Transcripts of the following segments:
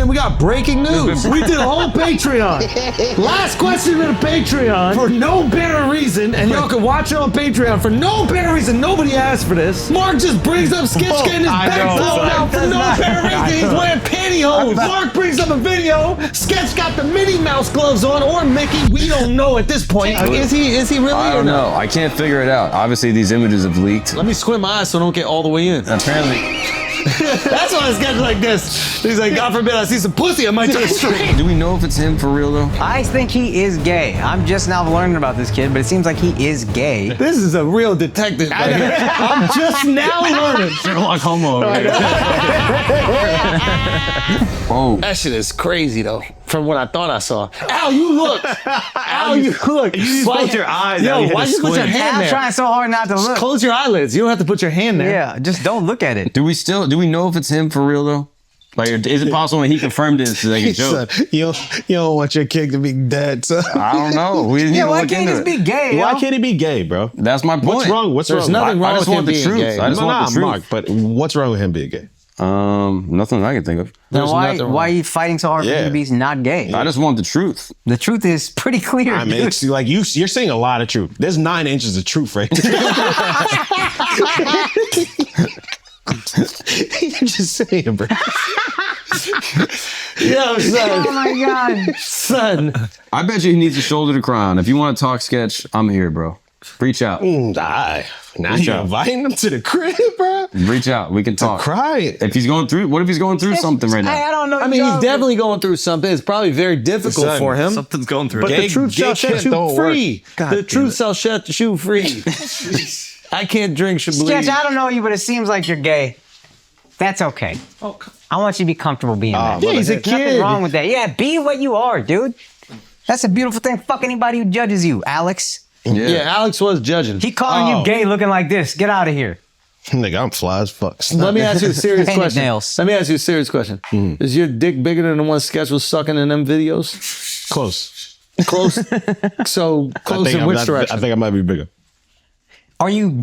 Then we got breaking news. We did a whole Patreon. Last question of the Patreon for no better reason, and y'all can watch it on Patreon for no better reason. Nobody asked for this. Mark just brings up Sketch getting his back blown out for no better reason. He's wearing pantyhose. Mark brings up a video. Sketch got the Minnie Mouse gloves on, or Mickey. We don't know at this point. Is he really? I don't know. I can't figure it out. Obviously, these images have leaked. Let me squint my eyes so I don't get all the way in. Apparently. That's why Sketch like this. He's like, God forbid I see some pussy, I might turn straight. Do we know if it's him for real though? I think he is gay. I'm just now learning about this kid, but it seems like he is gay. This is a real detective. I'm just now learning. Sherlock Holmes over here. Whoa. That shit is crazy though, from what I thought I saw. Al, you look. Al, you look. You just close your eyes. Yo, why you put your hand I'm there? trying so hard not to look. Close your eyelids. You don't have to put your hand there. Yeah, just don't look at it. Do we know if it's him for real though? Like, is it possible when he confirmed this? Like a joke? You don't want your kid to be dead, son. I don't know. We didn't even Why look can't he into just it. be gay? Why yo? can't he be gay, bro? That's my point. What's wrong? There's nothing wrong I just with want him the being truth. gay. I just want the truth. Mark, but what's wrong with him being gay? Nothing I can think of. Then There's why nothing wrong. are you fighting so hard for him to be not gay? I just want the truth. The truth is pretty clear. I mean, it's like you're saying a lot of truth. There's 9 inches of truth right there. You're just saying, bro. Yo, son. Oh my God. Son. I bet you he needs a shoulder to cry on. If you want to talk Sketch, I'm here, bro. Reach out. Now you're inviting him to the crib, bro. Reach out. We can talk. Cry. If he's going through, what if he's going through something right now? Hey, I don't know. I mean, he's definitely going through something. It's probably very difficult Son, for him. Something's going through. But Gay- the truth shall gay set kids you don't free. work. The truth shall set you free. I can't drink Chablis. Sketch, I don't know you, but it seems like you're gay. That's okay. Oh, I want you to be comfortable being that. yeah, he's a There's nothing kid. wrong with that. Yeah, be what you are, dude. That's a beautiful thing. Fuck anybody who judges you, Alex. Yeah, Alex was judging. He calling you gay looking like this. Get out of here. Nigga, I'm fly as fuck. Let me ask you a serious Painted question. nails. Let me ask you a serious question. Is your dick bigger than the one Sketch was sucking in them videos? Close. Close. So close in which direction? I think I might be bigger. Are you?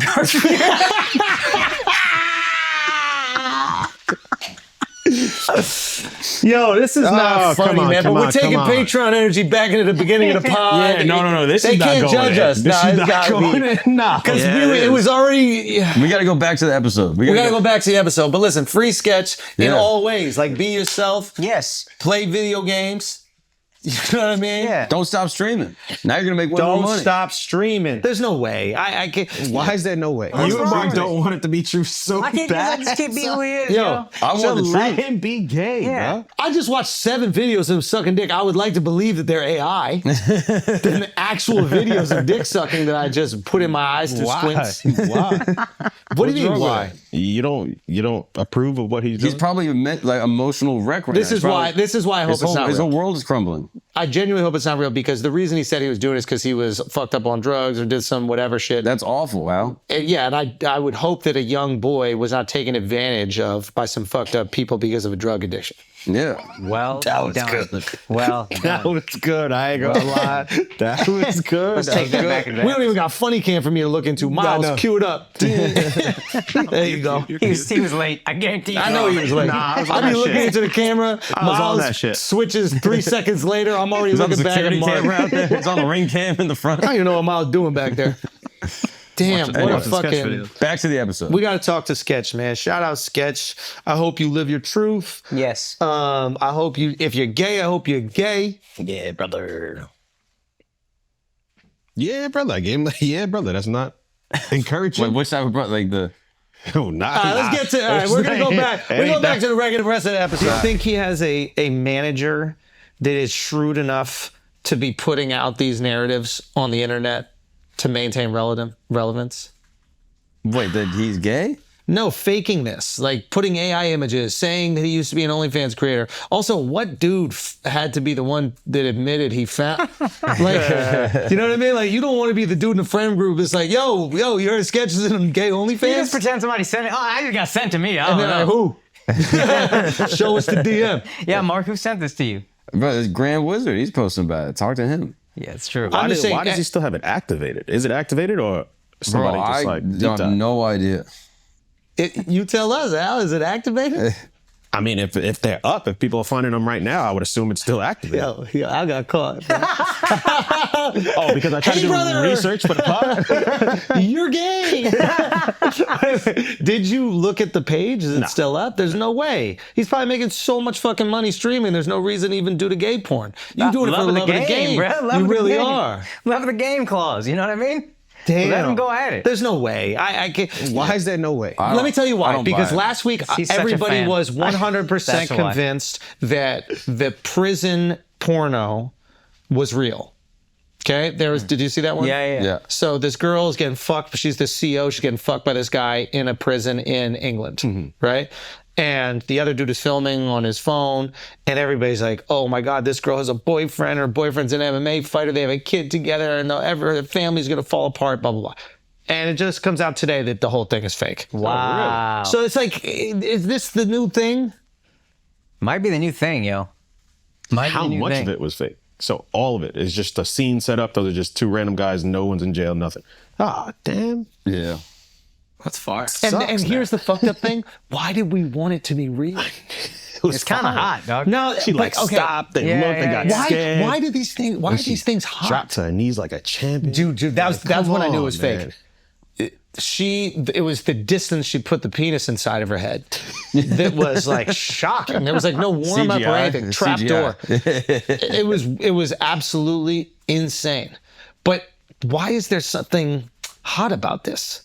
Yo, this is not funny, come on, man. come But we're on, taking come on. Patreon energy back into the beginning of the pod. Yeah, no. This they is not can't going judge in. us. This Nah, is it's not gotta going be. in. Nah. Because Yeah, it was already. We got to go back to the episode. We gotta go back to the episode. But listen, free Sketch in Yeah. all ways. Like, be yourself. Yes. Play video games. You know what I mean? Yeah. Don't stop streaming. Now you're gonna make way more Don't money. stop streaming. There's no way. I can't. Why is there no way? What's You and wrong Mark with don't it? want it to be true so I can't bad. just keep being who he is, Yo, yo. I So want the let truth. him be gay, Yeah. bro. I just watched 7 videos of him sucking dick. I would like to believe that they're AI than the actual videos of dick sucking that I just put in my eyes to squints. Why? What do you mean, why? You don't approve of what he's doing? He's probably like emotional wreck right This now. is why. This is why I hope His it's whole, not his real. whole world is crumbling. I genuinely hope it's not real because the reason he said he was doing it is because he was fucked up on drugs or did some whatever shit. That's awful, Al. Yeah, and I would hope that a young boy was not taken advantage of by some fucked up people because of a drug addiction. Yeah. Well That was done. good. Well That done. was good. I ain't gonna lie. That was good. Let's take that back in We don't even got funny cam for me to look into. Miles, no. cue it up. There you go. He was late. I guarantee you. I know he was late. Nah, I was on I'll be that looking shit. into the camera. I was on Miles that shit. switches 3 seconds later. I'm already It's on the looking back at security Mark. camera out there. It's on the ring cam in the front. I don't even know what Miles doing back there. Damn, what a Watch the sketch fucking. videos. Back to the episode. We got to talk to Sketch, man. Shout out Sketch. I hope you live your truth. Yes. I hope you, if you're gay, I hope you're gay. Yeah, brother. Yeah, brother. I gave him. Yeah, brother. That's not encouraging. Wait, which type of like the? Oh, nah. All right, let's get to. All right, we're gonna go back. We're going back to the regular rest of the episode. Do you think he has a manager that is shrewd enough to be putting out these narratives on the internet to maintain relevance? Wait, that he's gay? No, faking this, like putting AI images, saying that he used to be an OnlyFans creator. Also, what dude had to be the one that admitted he found? Like, you know what I mean? Like, you don't want to be the dude in the friend group that's like, yo, you heard Sketches in gay You OnlyFans? just pretend somebody sent it. Oh, I just got sent to me. I And don't then know. like, who? Show us the DM. Yeah, Mark, who sent this to you? Bro, it's Grand Wizard. He's posting about it. Talk to him. Yeah, it's true. I'm just saying, Why does he still have it activated? Is it activated or somebody Bro, just I like deep have dive? no idea. you tell us, Al, is it activated? I mean, if they're up, if people are finding them right now, I would assume it's still active. Yo, I got caught. Oh, because I tried to do research for the pod? You're gay. Did you look at the page? Is it still up? There's no way. He's probably making so much fucking money streaming. There's no reason to even do the gay porn. You doing it for the love of the game, bro. You really are. Love of the game clause. You know what I mean? Damn. Let him go at it. There's no way. I can't. Why is there no way? Let me tell you why. Because last week everybody fan. was 100% convinced that the prison porno was real. Okay, there was. Did you see that one? Yeah. So this girl is getting fucked. She's the CEO. She's getting fucked by this guy in a prison in England, right? And the other dude is filming on his phone, and everybody's like, "Oh my God, this girl has a boyfriend. Her boyfriend's an MMA fighter. They have a kid together, and the family's gonna fall apart." Blah blah blah. And it just comes out today that the whole thing is fake. Wow. So it's like, is this the new thing? Might be the new thing, yo. How much of it was fake? So all of it is just a scene set up. Those are just two random guys. No one's in jail. Nothing. Ah, damn. Yeah. That's far. And here's the fucked up thing. Why did we want it to be real? It's kind of hot, dog. No, She stopped. They looked. They got scared. Why do these things? Why are these things hot? Dropped to her knees like a champion. Dude, that's when I knew it was man. fake. It was the distance she put the penis inside of her head that was like shocking. There was like no warm up or anything. Trap door. It was absolutely insane. But why is there something hot about this?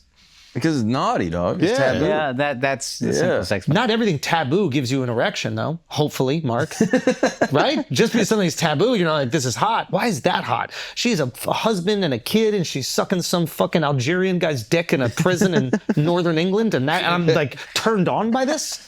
Because it's naughty, dog. It's taboo. Yeah, that's the simple sex. Not everything taboo gives you an erection, though. Hopefully, Mark. Right? Just because something's taboo, you're not like, this is hot. Why is that hot? She has a husband and a kid, and she's sucking some fucking Algerian guy's dick in a prison in northern England, and I'm like turned on by this?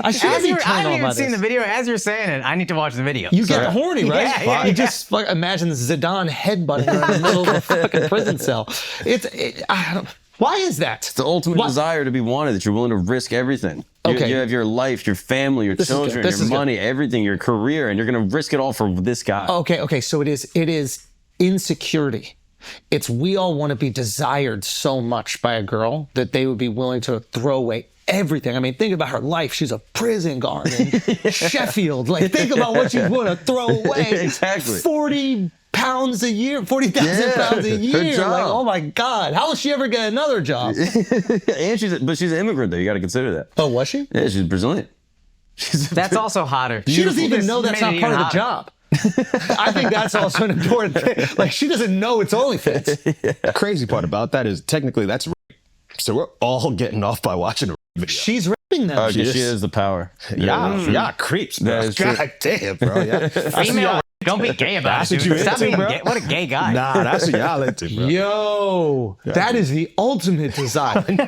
I shouldn't be turned on by this. I haven't even seen the video. As you're saying it, I need to watch the video. You get horny, right? Yeah, you just imagine Zidane headbutting her in the middle of a fucking prison cell. I don't. Why is that? It's the ultimate desire to be wanted, that you're willing to risk everything. You have your life, your family, your children, your money, everything, your career, and you're going to risk it all for this guy. Okay. So it is insecurity. It's we all want to be desired so much by a girl that they would be willing to throw away everything. I mean, think about her life. She's a prison guard in Sheffield. Like, think about what she's willing to throw away. Exactly. 40 pounds a year, 40,000 pounds a year. Like, oh my God, how will she ever get another job? And she's an immigrant, though. You got to consider that. Oh, was she? Yeah, she's Brazilian. That's also hotter. She doesn't even know that's not part of the job. I think that's also an important thing. Like, she doesn't know it's OnlyFans. The crazy part about that is technically that's rape. So we're all getting off by watching a video. She's raping them. Okay, she has the power. Yeah, creeps, bro. That is true. God damn, bro. Yeah. Female, don't be gay about That's it, what dude. you Stop into, being bro? gay. What a gay guy. Nah, that's what y'all into, bro. Yo, that is the ultimate desire. Wait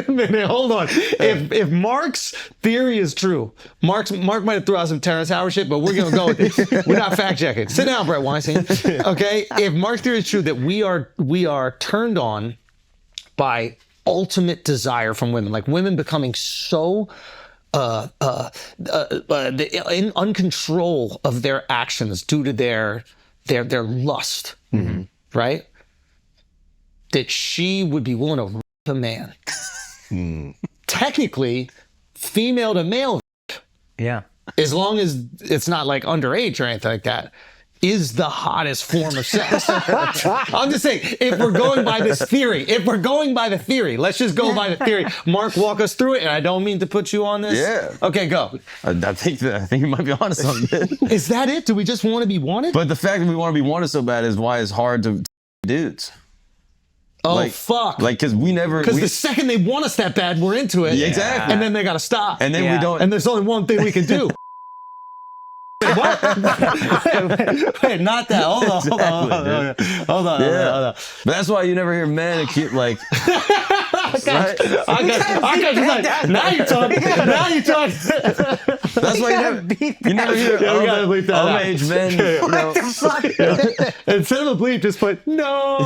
a minute, hold on. If Mark's theory is true, Mark might have threw out some Terrence Howard shit, but we're gonna go with it. We're not fact checking. Sit down, Brett Weinstein. Okay, if Mark's theory is true that we are turned on by ultimate desire from women, like women becoming so in uncontrol of their actions due to their lust, right? That she would be willing to rape a man. Technically, female to male, Yeah. as long as it's not like underage or anything like that, is the hottest form of sex. I'm just saying, if we're going by this theory, let's just go by the theory. Mark, walk us through it, and I don't mean to put you on this. Yeah. Okay, go. I think you might be onto something. Is that it? Do we just want to be wanted? But the fact that we want to be wanted so bad is why it's hard to dudes. Oh, fuck. Like, because Because the second they want us that bad, we're into it. Yeah, exactly. And then they got to stop. And then we don't. And there's only one thing we can do. What? Wait, not that. Hold on. Hold on. But that's why you never hear men acute, like. Right? Now you're talking. That's why you never hear age men. Instead of a bleep, just put no.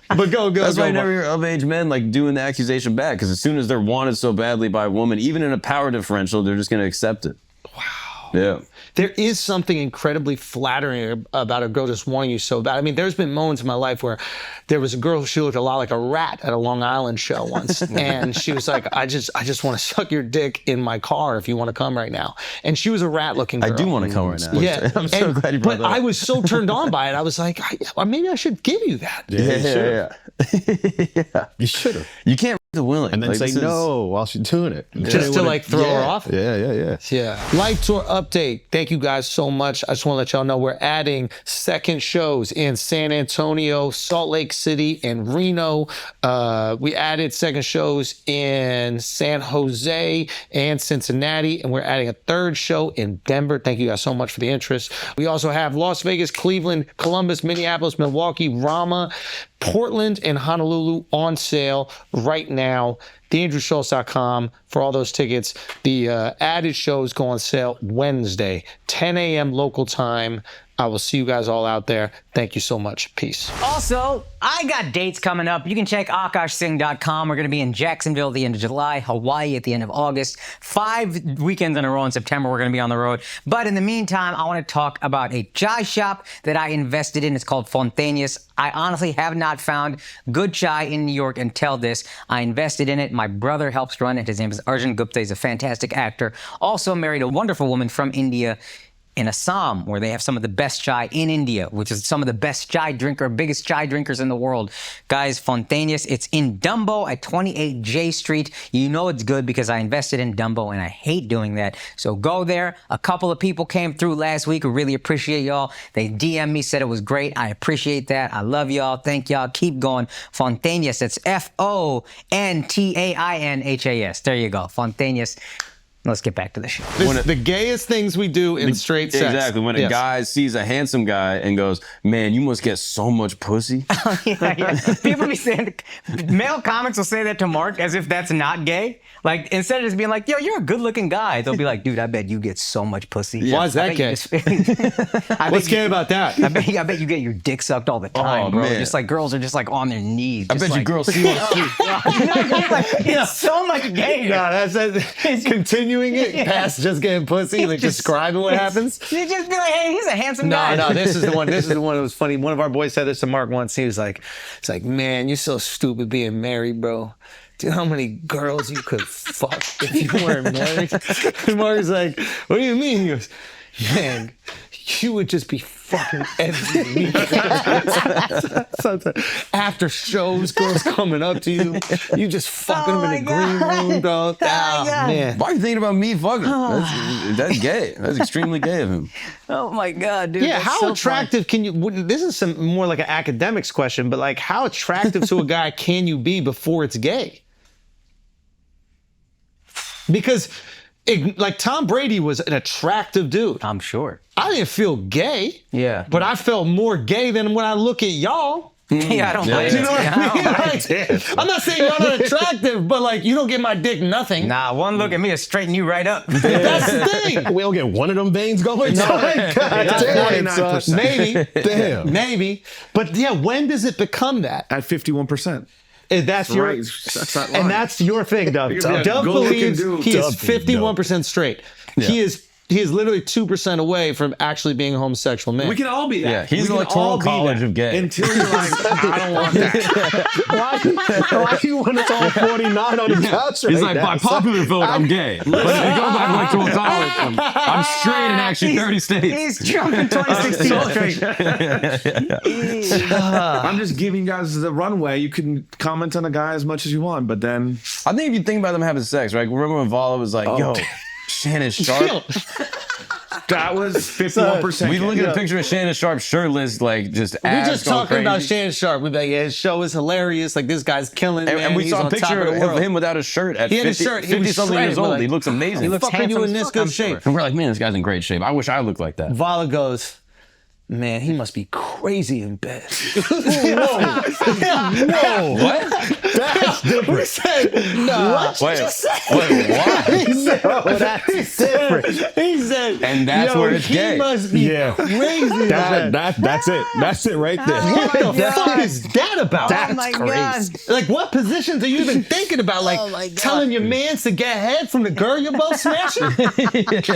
But go. That's why you never hear of age men like doing the accusation back, because as soon as they're wanted so badly by a woman, even in a power differential, they're just going to accept it. Wow. Yeah. There is something incredibly flattering about a girl just wanting you so bad. I mean, there's been moments in my life where there was a girl, she looked a lot like a rat at a Long Island show once. And she was like, I just want to suck your dick in my car if you want to come right now. And she was a rat looking girl. I do want to come right now. Yeah. I'm so glad you brought that up. But I was so turned on by it. I was like, maybe I should give you that. Yeah. You should have. You can't the willing. And then like, say no while she's doing it. Just to like throw her off? Yeah. Live tour update. Thank you guys so much. I just want to let y'all know we're adding second shows in San Antonio, Salt Lake City, and Reno. We added second shows in San Jose and Cincinnati, and we're adding a third show in Denver. Thank you guys so much for the interest. We also have Las Vegas, Cleveland, Columbus, Minneapolis, Milwaukee, Rama, Portland, and Honolulu on sale right now. TheAndrewSchultz.com for all those tickets. The added shows go on sale Wednesday, 10 a.m. local time. I will see you guys all out there. Thank you so much. Peace. Also, I got dates coming up. You can check AkaashSing.com. We're going to be in Jacksonville at the end of July, Hawaii at the end of August. 5 weekends in a row in September, we're going to be on the road. But in the meantime, I want to talk about a chai shop that I invested in. It's called Fontaines. I honestly have not found good chai in New York until this. I invested in it. My brother helps run it. His name is Arjun Gupta. He's a fantastic actor. Also married a wonderful woman from India, in Assam, where they have some of the best chai in India, which is some of the biggest chai drinkers in the world. Guys, Fontaines, it's in Dumbo at 28 J Street. You know it's good because I invested in Dumbo and I hate doing that. So go there. A couple of people came through last week. We really appreciate y'all. They DM'd me, said it was great. I appreciate that. I love y'all. Thank y'all. Keep going. Fontaines, that's Fontainhas. There you go. Fontaines. Let's get back to the show. This is the gayest things we do in straight sex. Exactly. When a guy sees a handsome guy and goes, man, you must get so much pussy. Yeah. People be saying, male comics will say that to Mark as if that's not gay. Like, instead of just being like, yo, you're a good looking guy, they'll be like, dude, I bet you get so much pussy. Yeah. Why is that gay? What's gay about that? I bet you get your dick sucked all the time, bro. Man. Just like girls are just like on their knees. I bet like, you girls see on street. It's so much gay. No, that's continuing it past just getting pussy, like describing what happens. You just be like, hey, he's a handsome guy. No, this is the one. This is the one that was funny. One of our boys said this to Mark once. He was like, "It's like, man, you're so stupid being married, bro. Do you know how many girls you could fuck if you weren't married?" And Mark's like, "What do you mean?" He goes, "Man, you would just be fucking every week. After shows, girls coming up to you, you just fucking them in the green room, dog. Oh, man. Why are you thinking about me fucking? That's gay. That's extremely gay of him. Oh my God, dude. Yeah, how attractive can you, this is some more like an academics question, but like how attractive to a guy can you be before it's gay? Because like Tom Brady was an attractive dude. I'm sure. I didn't feel gay. Yeah. But I felt more gay than when I look at y'all. Yeah, I don't like You know what I mean? Like, I'm not saying y'all not attractive, but like you don't get my dick nothing. Nah, one look at me will straighten you right up. That's the thing. We don't get one of them veins going. No, God damn, son. Maybe. Damn. Maybe. But yeah, when does it become that? At 51%. That's your, right. That's not lying. and that's your thing, Dove. Yeah, Dove believes dude. he is Dove, 51% straight. Yeah. He is literally 2% away from actually being a homosexual man. We can all be that. Yeah, he's We the can electoral all be college that of gay. Until you're like, I don't want that. Why you when it's all 49 on the couch? He's like, by popular vote, I'm gay. But if you go by electoral college, I'm straight in actually 30 states. He's Trump in 2016. I'm just giving you guys the runway. You can comment on a guy as much as you want, but then... I think if you think about them having sex, right? Remember when Vala was like, yo, Shannon Sharp? That was 51%. We look at a picture of Shannon Sharp shirtless, like just We're just talking crazy. about Shannon Sharp. We're like, yeah, his show is hilarious. Like, this guy's killing, man. And we He's saw a on top picture of the world. of him without a shirt at He had a 50, shirt. He was 50-something years shredded, old. like, He looks amazing. he looks Fuck, are you in handsome this as good fuck, I'm shape? sure. And we're like, man, this guy's in great shape. I wish I looked like that. Vala goes, man, he must be crazy in bed. Whoa. What? That's different. What? Wait, why? He said, that's different. He said, and that's where it's gay. He must be crazy. That's it. That's it right there. What the fuck is that about? Oh my God. Like, what positions are you even thinking about? Like, telling your mans to get head from the girl you're both smashing?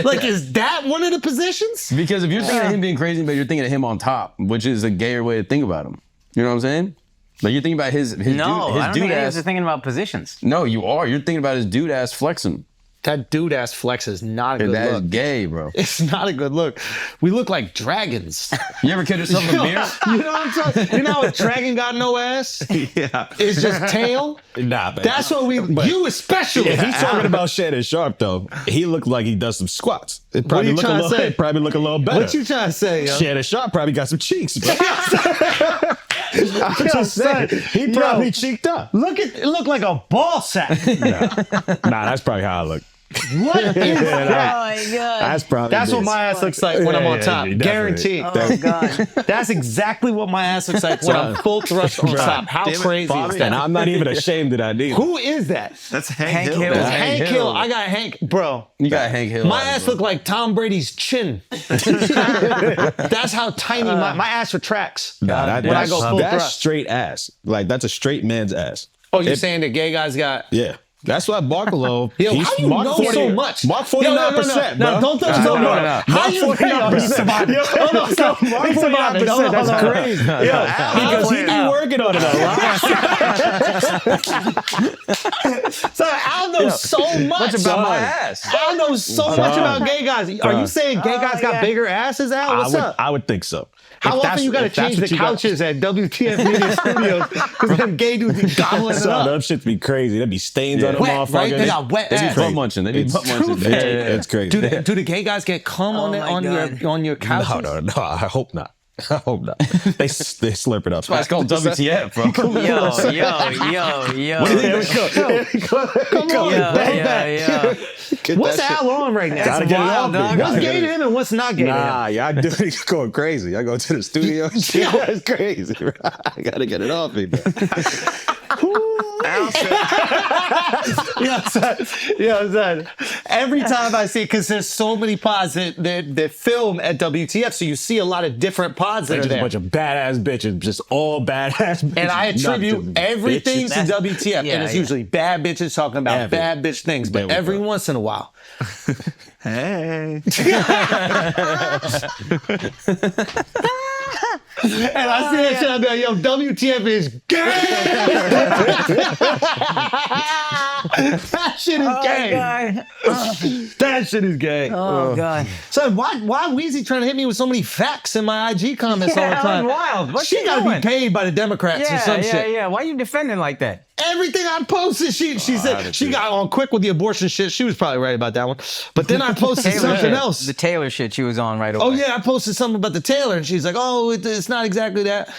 Like, is that one of the positions? Because if you're thinking of him being crazy, but you're thinking of him on top, which is a gayer way to think about him. You know what I'm saying? Like, you're thinking about his No, dude, I don't think any of ass. us are thinking about positions. No, you are. You're thinking about his dude ass flexing. That dude ass flex is not a good That is look. gay, bro. It's not a good look. We look like dragons. You ever kid yourself in the mirror? You know what I'm talking? You know how a dragon got no ass? Yeah. It's just tail. Nah, man. That's what you especially. If he's talking about Shannon Sharp, though, he looked like he does some squats. It probably you look a trying to little. say? It probably look a little better. What you trying to say, yo? Shannon Sharp probably got some cheeks, bro. I'm just saying, he probably cheeked up. It looked like a ball sack. Nah, that's probably how I look. What is Oh that? my God. That's probably. That's what my ass looks like when I'm on top. Guaranteed. Oh God. That's exactly what my ass looks like when I'm full thrust on top. How Damn it, crazy is Bobby. that? And I'm not even ashamed of that neither. Who is that? That's Hank Hank Hill. Hill. That's Hank Hill. Hill. I got Hank, bro. You got Hank Hill. My ass looked like Tom Brady's chin. That's how tiny my ass retracts. Nah, when I go full that's thrust. straight ass. Like that's a straight man's ass. Oh, you're saying that gay guys got? Yeah. That's why Barkalow. Yo, how you know so much? Mark 49%, No, bro. don't touch No, no. no. How you know? He's surviving. Hold on, stop. He's surviving. That's crazy. Because he be working on it a lot. So I know so much What's about my ass? I know so much about gay guys. Are you saying gay guys got bigger asses, Al? What's up? I would think so. How If often that's- you got to if that's change the what you got- couches at WTF Media Studios because them gay dudes be gobbling it Son, up? them shits be crazy. There'd be stains on them Wet, motherfuckers. right? They got wet They be ass. butt munching. They be butt munching. It's crazy. Do the gay guys get cum on my God. your couches? No, I hope not. I hope not. They slurp it up. That's why it's called WTF, bro. Yo. What do you think? Come on, Yeah. What's Al on right now? Gotta get it wild, off. dog. me. What's gay to him and what's not gay to him? Nah, y'all do it going crazy. I go to the studio. That's crazy. Bro. I gotta get it off me, bro. Son. Every time I see, because there's so many pods that film at WTF, so you see a lot of different pods that They're are just a there. bunch of badass bitches, just all badass bitches. And I attribute Not to everything bitches. to WTF, and it's usually bad bitches talking about Every- bad bitch things, but There we every go. once in a while. Hey. And I see that shit, I be like, yo, WTF is gay! That shit is gay. God. That shit is gay. Oh God. Son, why Weezy trying to hit me with so many facts in my IG comments all the that time? was wild. What's she she gotta doing? be paid by the Democrats or some shit. Yeah. Why are you defending like that? Everything I posted, she said she got on quick with the abortion shit. She was probably right about that one. But then I posted something else. The Taylor shit she was on right away. Oh yeah, I posted something about the Taylor, and she's like, "Oh, it's not exactly that."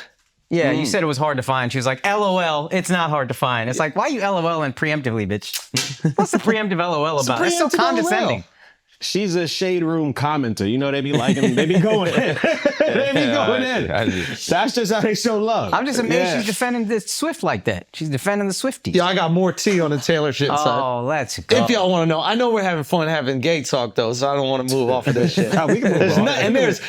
Yeah, you said it was hard to find. She was like, LOL, it's not hard to find. It's like, why are you LOLing preemptively, bitch? What's the preemptive LOL about? It's so preemptive condescending. LOL. She's a shade room commenter. You know, they be liking, they be going in. They be going in. That's just how they show love. I'm just amazed Yeah. she's defending the Swift like that. She's defending the Swifties. Yeah, I got more tea on the Taylor shit side. Oh, let's go. If y'all want to know, I know we're having fun having gay talk though, so I don't want to move off of this shit. We can move on.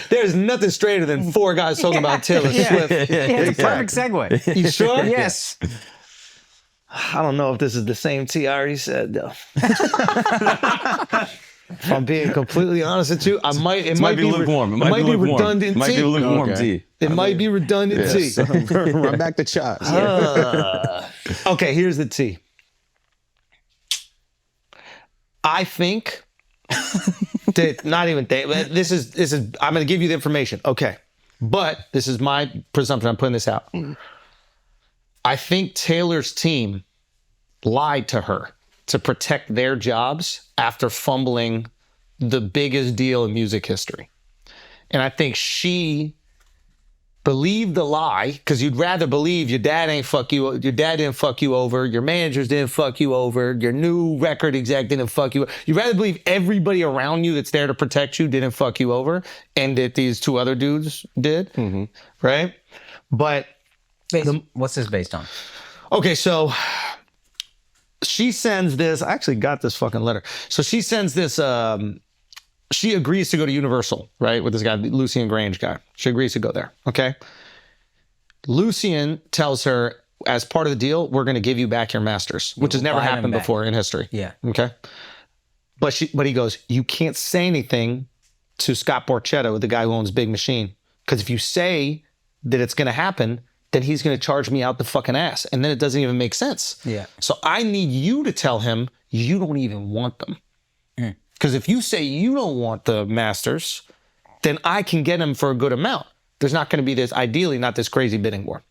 There's nothing straighter than four guys talking about Taylor Swift. Yeah, it's a perfect segue. You sure? Yes. I don't know if this is the same tea I already said though. If I'm being completely honest with you, it might be lukewarm. It might be redundant It might be tea. lukewarm Okay. tea. It might be redundant tea. Run back to shots. Okay, here's the tea. I think that not even this is I'm going to give you the information. Okay. But this is my presumption. I'm putting this out. I think Taylor's team lied to her to protect their jobs after fumbling the biggest deal in music history. And I think she believed the lie, because you'd rather believe your dad didn't fuck you over, your managers didn't fuck you over, your new record exec didn't fuck you over. You'd rather believe everybody around you that's there to protect you didn't fuck you over, and that these two other dudes did, right? But What's this based on? okay, so she sends this. I actually got this fucking letter. So she sends this. She agrees to go to Universal, right, with this guy, Lucian Grange guy. She agrees to go there. Okay. Lucian tells her, as part of the deal, we're going to give you back your masters, which has never happened before in history. Yeah. Okay. But he goes, you can't say anything to Scott Borchetta, the guy who owns Big Machine, because if you say that it's going to happen, then he's going to charge me out the fucking ass, and then it doesn't even make sense. Yeah. So I need you to tell him you don't even want them, because if you say you don't want the masters, then I can get them for a good amount. There's not going to be this, ideally, not this crazy bidding war.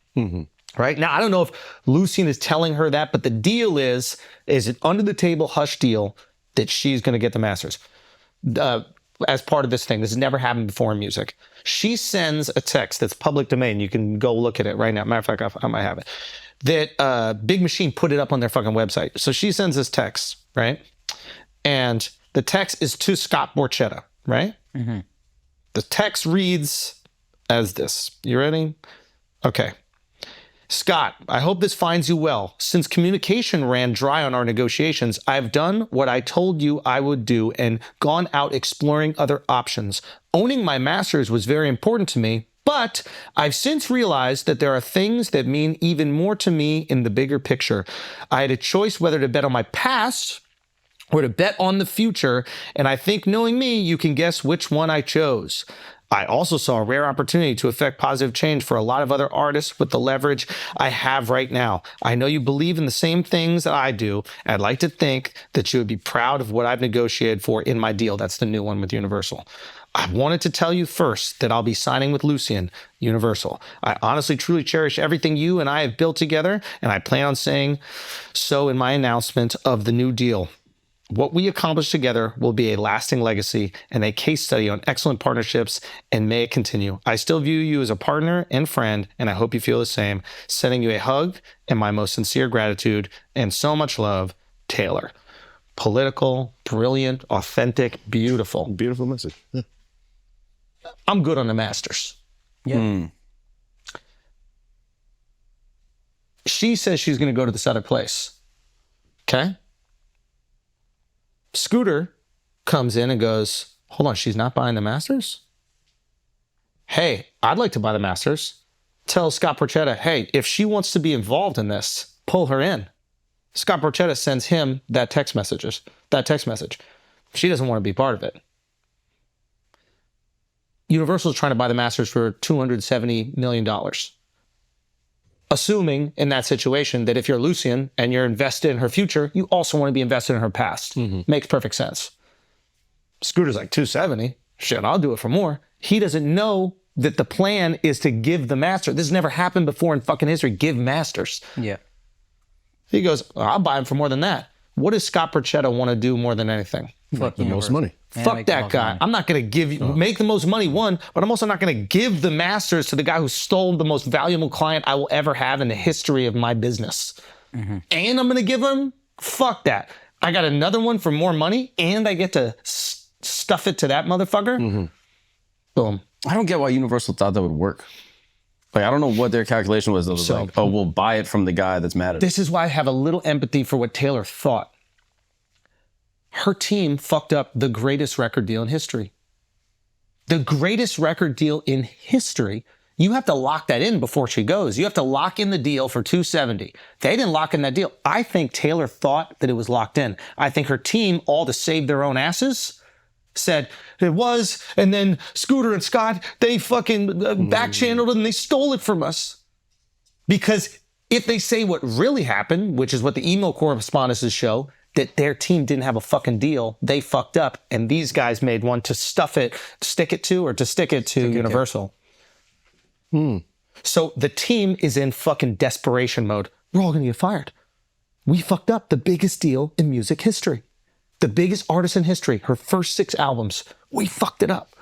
Right? Now, I don't know if Lucian is telling her that, but the deal is an under-the-table hush deal that she's going to get the masters as part of this thing. This has never happened before in music. She sends a text that's public domain. You can go look at it right now. Matter of fact, I might have it. That Big Machine put it up on their fucking website. So she sends this text, right? And the text is to Scott Borchetta, right? The text reads as this. You ready? Okay. Scott, I hope this finds you well. Since communication ran dry on our negotiations, I've done what I told you I would do and gone out exploring other options. Owning my masters was very important to me, but I've since realized that there are things that mean even more to me in the bigger picture. I had a choice whether to bet on my past or to bet on the future, and I think knowing me, you can guess which one I chose. I also saw a rare opportunity to affect positive change for a lot of other artists with the leverage I have right now. I know you believe in the same things that I do. And I'd like to think that you would be proud of what I've negotiated for in my deal. That's the new one with Universal. I wanted to tell you first that I'll be signing with Lucian, Universal. I honestly, truly cherish everything you and I have built together, and I plan on saying so in my announcement of the new deal. What we accomplish together will be a lasting legacy and a case study on excellent partnerships, and may it continue. I still view you as a partner and friend, and I hope you feel the same. Sending you a hug and my most sincere gratitude and so much love, Taylor. Political, brilliant, authentic, beautiful. Beautiful message. Yeah. I'm good on the masters. Yeah. She says she's going to go to this other place. Okay? Scooter comes in and goes, hold on, she's not buying the masters? Hey, I'd like to buy the masters. Tell Scott Borchetta, hey, if she wants to be involved in this, pull her in. Scott Borchetta sends him that text message. She doesn't want to be part of it. Universal's trying to buy the masters for $270 million. Assuming in that situation that if you're Lucian and you're invested in her future, you also want to be invested in her past. Makes perfect sense. Scooter's like, 270? Shit, I'll do it for more. He doesn't know that the plan is to give the master. This has never happened before in fucking history. Give masters. Yeah. He goes, I'll buy him for more than that. What does Scott Borchetta want to do more than anything? Fuck the most money. Fuck that guy. I'm not going to give you, make the most money, one, but I'm also not going to give the masters to the guy who stole the most valuable client I will ever have in the history of my business. And I'm going to give him, fuck that. I got another one for more money and I get to stuff it to that motherfucker. Boom. I don't get why Universal thought that would work. Like, I don't know what their calculation was. It was like, oh, we'll buy it from the guy that's mad at us. This is why I have a little empathy for what Taylor thought. Her team fucked up the greatest record deal in history. The greatest record deal in history. You have to lock that in before she goes. You have to lock in the deal for $270. They didn't lock in that deal. I think Taylor thought that it was locked in. I think her team, all to save their own asses, said it was, and then Scooter and Scott, they fucking back-channeled it and they stole it from us. Because if they say what really happened, which is what the email correspondences show, that their team didn't have a fucking deal, they fucked up, and these guys made one to stick it to Universal. So the team is in fucking desperation mode. We're all gonna get fired. We fucked up the biggest deal in music history. The biggest artist in history, her first 6 albums. We fucked it up.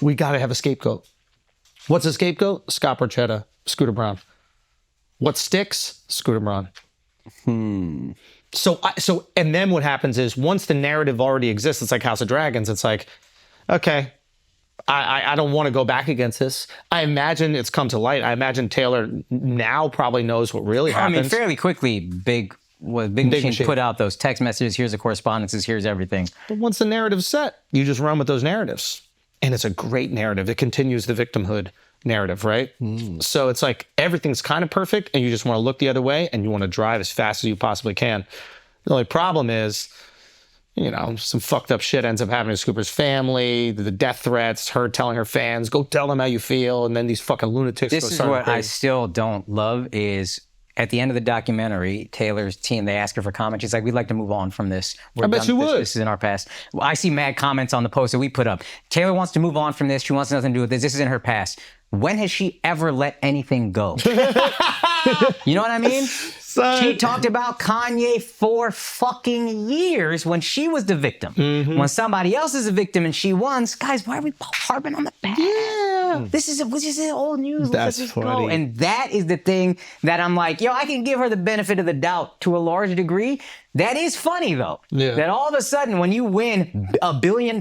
We gotta have a scapegoat. What's a scapegoat? Scott Borchetta, Scooter Braun. What sticks? Scooter Braun. So and then what happens is once the narrative already exists, it's like House of Dragons. It's like, okay, I don't want to go back against this. I imagine it's come to light. I imagine Taylor now probably knows what really happened. I mean, fairly quickly, Big Big Machine put out those text messages. Here's the correspondences. Here's everything. But once the narrative's set, you just run with those narratives. And it's a great narrative. It continues the victimhood narrative, right? So it's like everything's kind of perfect and you just want to look the other way and you want to drive as fast as you possibly can. The only problem is, you know, some fucked up shit ends up happening to Scooper's family, the death threats, her telling her fans, go tell them how you feel, and then these fucking lunatics This is what I still don't love is at the end of the documentary, Taylor's team, they ask her for comments. She's like, we'd like to move on from this. I bet you would. This is in our past. Well, I see mad comments on the post that we put up. Taylor wants to move on from this. She wants nothing to do with this. This is in her past. When has she ever let anything go? You know what I mean? She talked about Kanye for fucking years when she was the victim. When somebody else is a victim and she won, guys, why are we harping on the past? Yeah. This is old news. That's Let's funny. go. And that is the thing that I'm like, yo, I can give her the benefit of the doubt to a large degree. That is funny, though. Yeah. That all of a sudden, when you win $1 billion,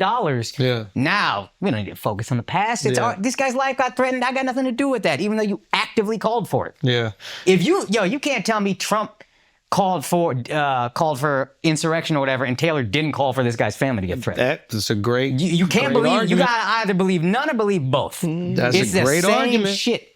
now we don't need to focus on the past. It's this guy's life got threatened. I got nothing to do with that, even though you actively called for it. Yeah. If you can't tell me Trump called for insurrection or whatever, and Taylor didn't call for this guy's family to get threatened. That's a great. You can't great believe. argument. You gotta either believe none or believe both. That's it's a great the same argument. shit.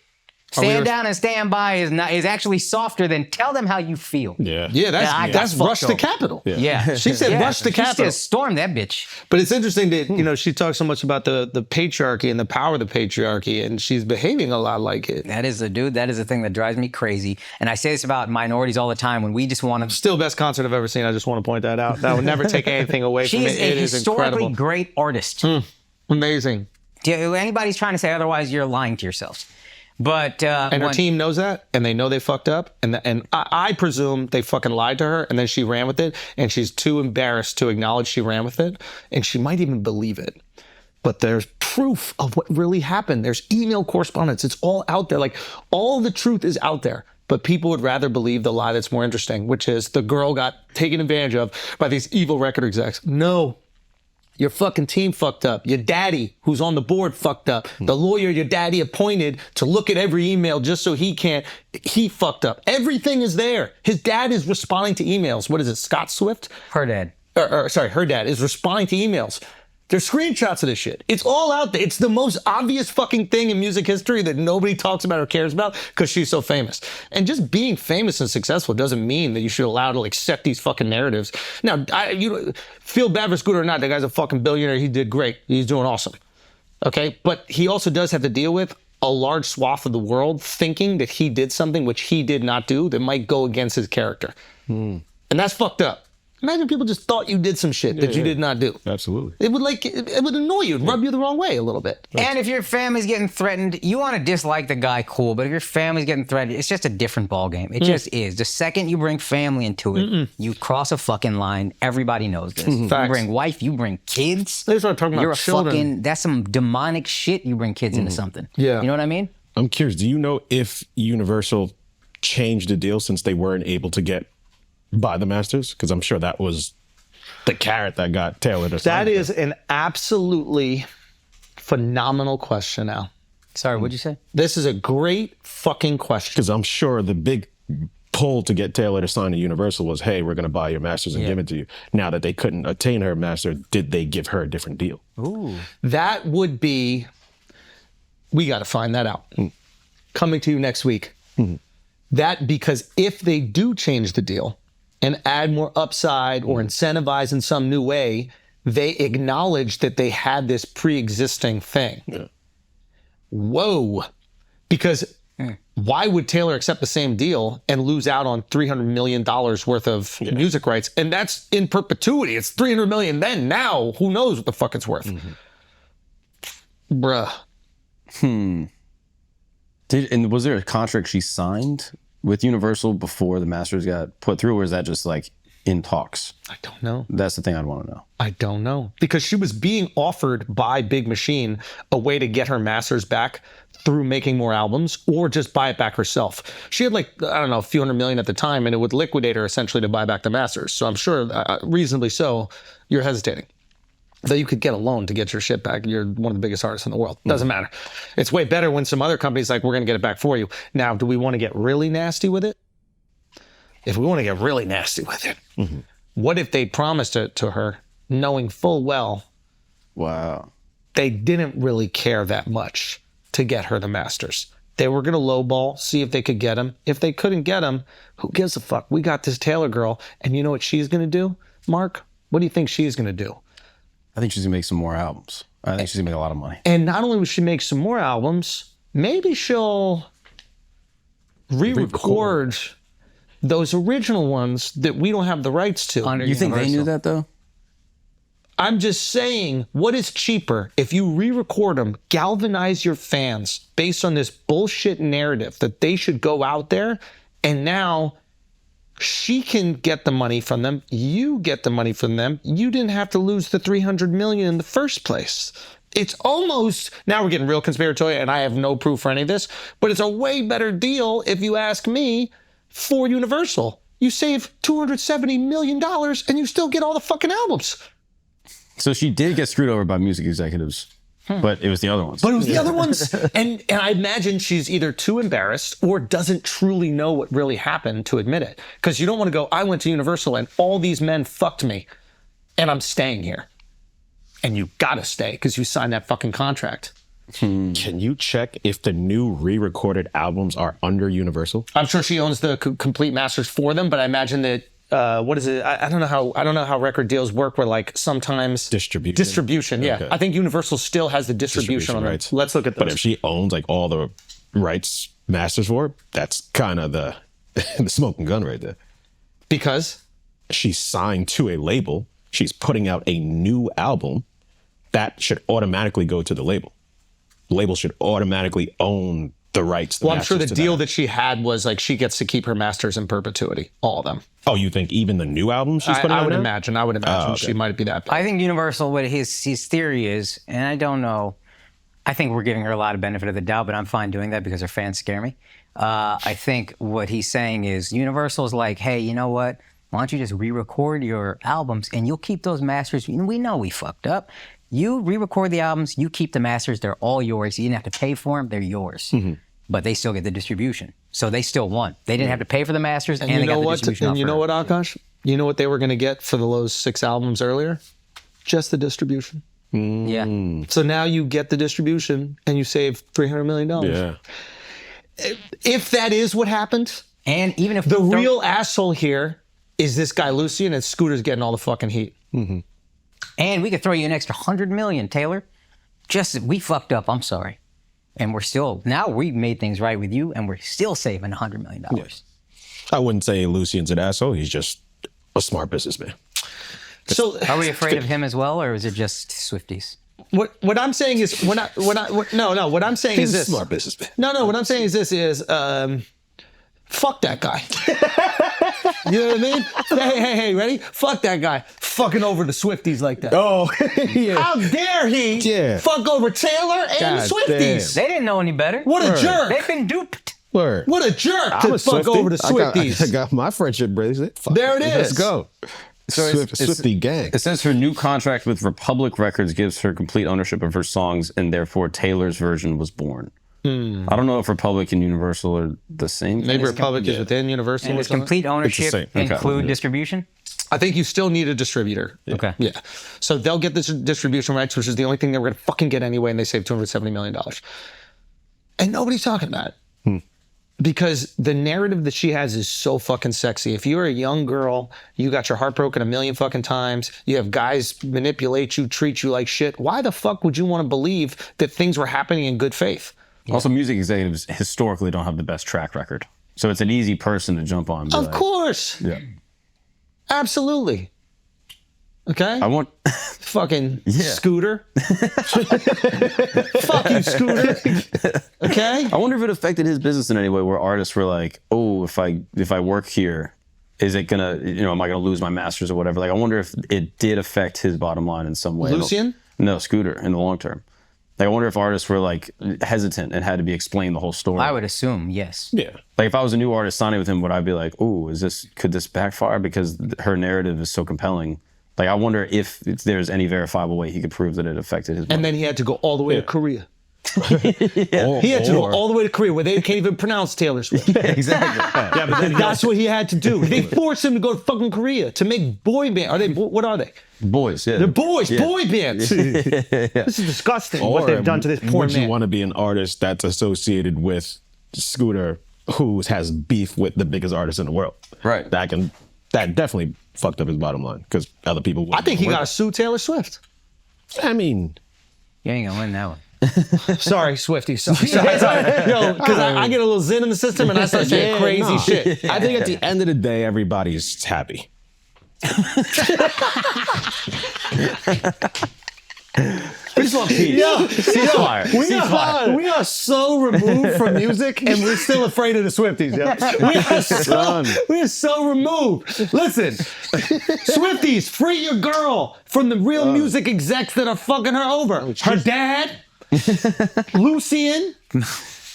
Stand down and stand by is actually softer than tell them how you feel. Yeah. Yeah, that's rush the Capitol. Yeah. She said rush the Capitol. She said storm that bitch. But it's interesting that, you know, she talks so much about the patriarchy and the power of the patriarchy, and she's behaving a lot like it. That is the thing that drives me crazy. And I say this about minorities all the time when we just want to. Still best concert I've ever seen. I just want to point that out. That would never take anything away from it. She is a historically incredible. great artist. Amazing. Anybody's trying to say otherwise, you're lying to yourselves. But and her team knows that, and they know they fucked up, and I presume they fucking lied to her, and then she ran with it, and she's too embarrassed to acknowledge she ran with it, and she might even believe it. But there's proof of what really happened. There's email correspondence. It's all out there. Like, all the truth is out there. But people would rather believe the lie that's more interesting, which is the girl got taken advantage of by these evil record execs. No. Your fucking team fucked up. Your daddy, who's on the board, fucked up. The lawyer your daddy appointed to look at every email just so he can't, he fucked up. Everything is there. His dad is responding to emails. What is it, Scott Swift? Her dad. Her dad is responding to emails. There's screenshots of this shit. It's all out there. It's the most obvious fucking thing in music history that nobody talks about or cares about because she's so famous. And just being famous and successful doesn't mean that you should allow to set these fucking narratives. Now, you feel bad for Scooter or not, that guy's a fucking billionaire. He did great. He's doing awesome. Okay? But he also does have to deal with a large swath of the world thinking that he did something which he did not do that might go against his character. And that's fucked up. Imagine people just thought you did some shit that you did not do. Absolutely. It would annoy you, rub you the wrong way a little bit. And if your family's getting threatened, you want to dislike the guy, cool. But if your family's getting threatened, it's just a different ballgame. It just is. The second you bring family into it, you cross a fucking line. Everybody knows this. You bring wife, you bring kids. They start talking about You're children. that's some demonic shit. You bring kids into something. Yeah. You know what I mean? I'm curious, do you know if Universal changed the deal since they weren't able to get by the Masters? Because I'm sure that was the carrot that got Taylor to sign. That is an absolutely phenomenal question now. Sorry, what'd you say? This is a great fucking question. Because I'm sure the big pull to get Taylor to sign to Universal was, hey, we're going to buy your masters and give it to you. Now that they couldn't attain her master, did they give her a different deal? Ooh. That would be, we got to find that out. Coming to you next week. That, because if they do change the deal and add more upside or incentivize in some new way, they acknowledge that they had this pre-existing thing. Yeah. Whoa. Because why would Taylor accept the same deal and lose out on $300 million worth of music rights? And that's in perpetuity. It's $300 million then. Now, who knows what the fuck it's worth? Bruh. And was there a contract she signed with Universal before the Masters got put through, or is that just like in talks? I don't know. That's the thing I'd want to know. I don't know. Because she was being offered by Big Machine a way to get her masters back through making more albums or just buy it back herself. She had like, I don't know, a few $100 million at the time, and it would liquidate her essentially to buy back the masters. So I'm sure, reasonably so, you're hesitating. Though you could get a loan to get your shit back. You're one of the biggest artists in the world. Doesn't matter. It's way better when some other company's like, we're going to get it back for you. Now, do we want to get really nasty with it? if we want to get really nasty with it, what if they promised it to her knowing full well they didn't really care that much to get her the masters? They were going to lowball, see if they could get him. If they couldn't get him, who gives a fuck? We got this Taylor girl, and you know what she's going to do, Mark? What do you think she's going to do? I think she's going to make some more albums. I think she's going to make a lot of money. And not only will she make some more albums, maybe she'll re-record those original ones that we don't have the rights to. You think they knew that, though? I'm just saying, what is cheaper if you re-record them, galvanize your fans based on this bullshit narrative that they should go out there, and now she can get the money from them, you get the money from them, you didn't have to lose the $300 million in the first place. It's almost, now we're getting real conspiratorial, and I have no proof for any of this, but it's a way better deal, if you ask me, for Universal. You save $270 million and you still get all the fucking albums. So she did get screwed over by music executives, but it was the other ones. But it was the other ones. And I imagine she's either too embarrassed or doesn't truly know what really happened to admit it. Because you don't want to go, I went to Universal and all these men fucked me and I'm staying here. And you gotta stay because you signed that fucking contract. Can you check if the new re-recorded albums are under Universal? I'm sure she owns the complete masters for them, but I imagine that what is it? I don't know how record deals work. Where like sometimes distribution. Yeah, okay. I think Universal still has the distribution on rights. Let's look at those. But if she owns like all the rights masters for it, that's kind of the smoking gun right there. Because she's signed to a label, she's putting out a new album. That should automatically go to the label. The label should automatically own the rights. Well, I'm sure the deal that she had was like she gets to keep her masters in perpetuity, all of them. Oh, you think even the new albums she's putting out? I would imagine she might be that bad. I think Universal, what his theory is, and I don't know, I think we're giving her a lot of benefit of the doubt, but I'm fine doing that because her fans scare me. I think what he's saying is Universal's like, hey, you know what? Why don't you just re-record your albums and you'll keep those masters. We know we fucked up. You re-record the albums, you keep the masters, they're all yours. You didn't have to pay for them, they're yours. But they still get the distribution. So they still won. They didn't have to pay for the masters and they got the distribution. And you know what, Akaash? You know what they were going to get for those 6 albums earlier? Just the distribution. Yeah. So now you get the distribution and you save $300 million. Yeah. If that is what happened, and even if the real asshole here is this guy Lucian and Scooter's getting all the fucking heat. And we could throw you an extra $100 million, Taylor. We fucked up, I'm sorry. And we're still, now we made things right with you and we're still saving $100 million. Yeah. I wouldn't say Lucian's an asshole. He's just a smart businessman. So are we afraid of him as well, or is it just Swifties? What I'm saying is, what I'm saying is this. He's a smart businessman. No, what I'm saying is this is, fuck that guy. You know what I mean? Hey, ready? Fuck that guy. Fucking over the Swifties like that. Oh, yeah. How dare he fuck over Taylor and the Swifties? They didn't know any better. What a jerk. They've been duped. Word. What a jerk to fuck over the Swifties. I got my friendship bracelet. There it is. Let's go. So Swiftie gang. It says her new contract with Republic Records gives her complete ownership of her songs, and therefore Taylor's version was born. I don't know if Republic and Universal are the same. Maybe Republic is within Universal. And does complete ownership include distribution? I think you still need a distributor. Okay. Yeah. So they'll get this distribution rights, which is the only thing they were going to fucking get anyway, and they saved $270 million. And nobody's talking about it. Because the narrative that she has is so fucking sexy. If you're a young girl, you got your heart broken a million fucking times, you have guys manipulate you, treat you like shit, why the fuck would you want to believe that things were happening in good faith? Also, music executives historically don't have the best track record. So it's an easy person to jump on. Of course. Yeah. Absolutely. Okay? I want... fucking Scooter. Fuck you, Scooter. Okay? I wonder if it affected his business in any way, where artists were like, oh, if I work here, is it gonna, am I gonna lose my masters or whatever? Like, I wonder if it did affect his bottom line in some way. Lucian? No, Scooter, in the long term. Like, I wonder if artists were like hesitant and had to be explained the whole story. I would assume, yes. Yeah. Like, if I was a new artist signing with him, would I be like, oh, could this backfire? Because her narrative is so compelling. Like, I wonder if there's any verifiable way he could prove that it affected his money. And then he had to go all the way to Korea. He had to go all the way to Korea where they can't even pronounce Taylor Swift. Exactly. Yeah, but then that's what he had to do. They forced him to go to fucking Korea to make boy band. Are they? What are they? Boys, yeah. They're boy bands. This is disgusting what they've done to this poor Would man. you want to be an artist that's associated with Scooter, who has beef with the biggest artist in the world? Right. That definitely fucked up his bottom line because other people. I think he got to sue Taylor Swift. I mean, You ain't gonna win that one. Sorry, Swifty. Sorry. Yo, because I get a little zen in the system and I start saying crazy shit. I think at the end of the day, everybody's happy. We just want peace. We are so removed from music and we're still afraid of the Swifties. We are so removed. Listen, Swifties, free your girl from the real music execs that are fucking her over. Her dad, Lucian.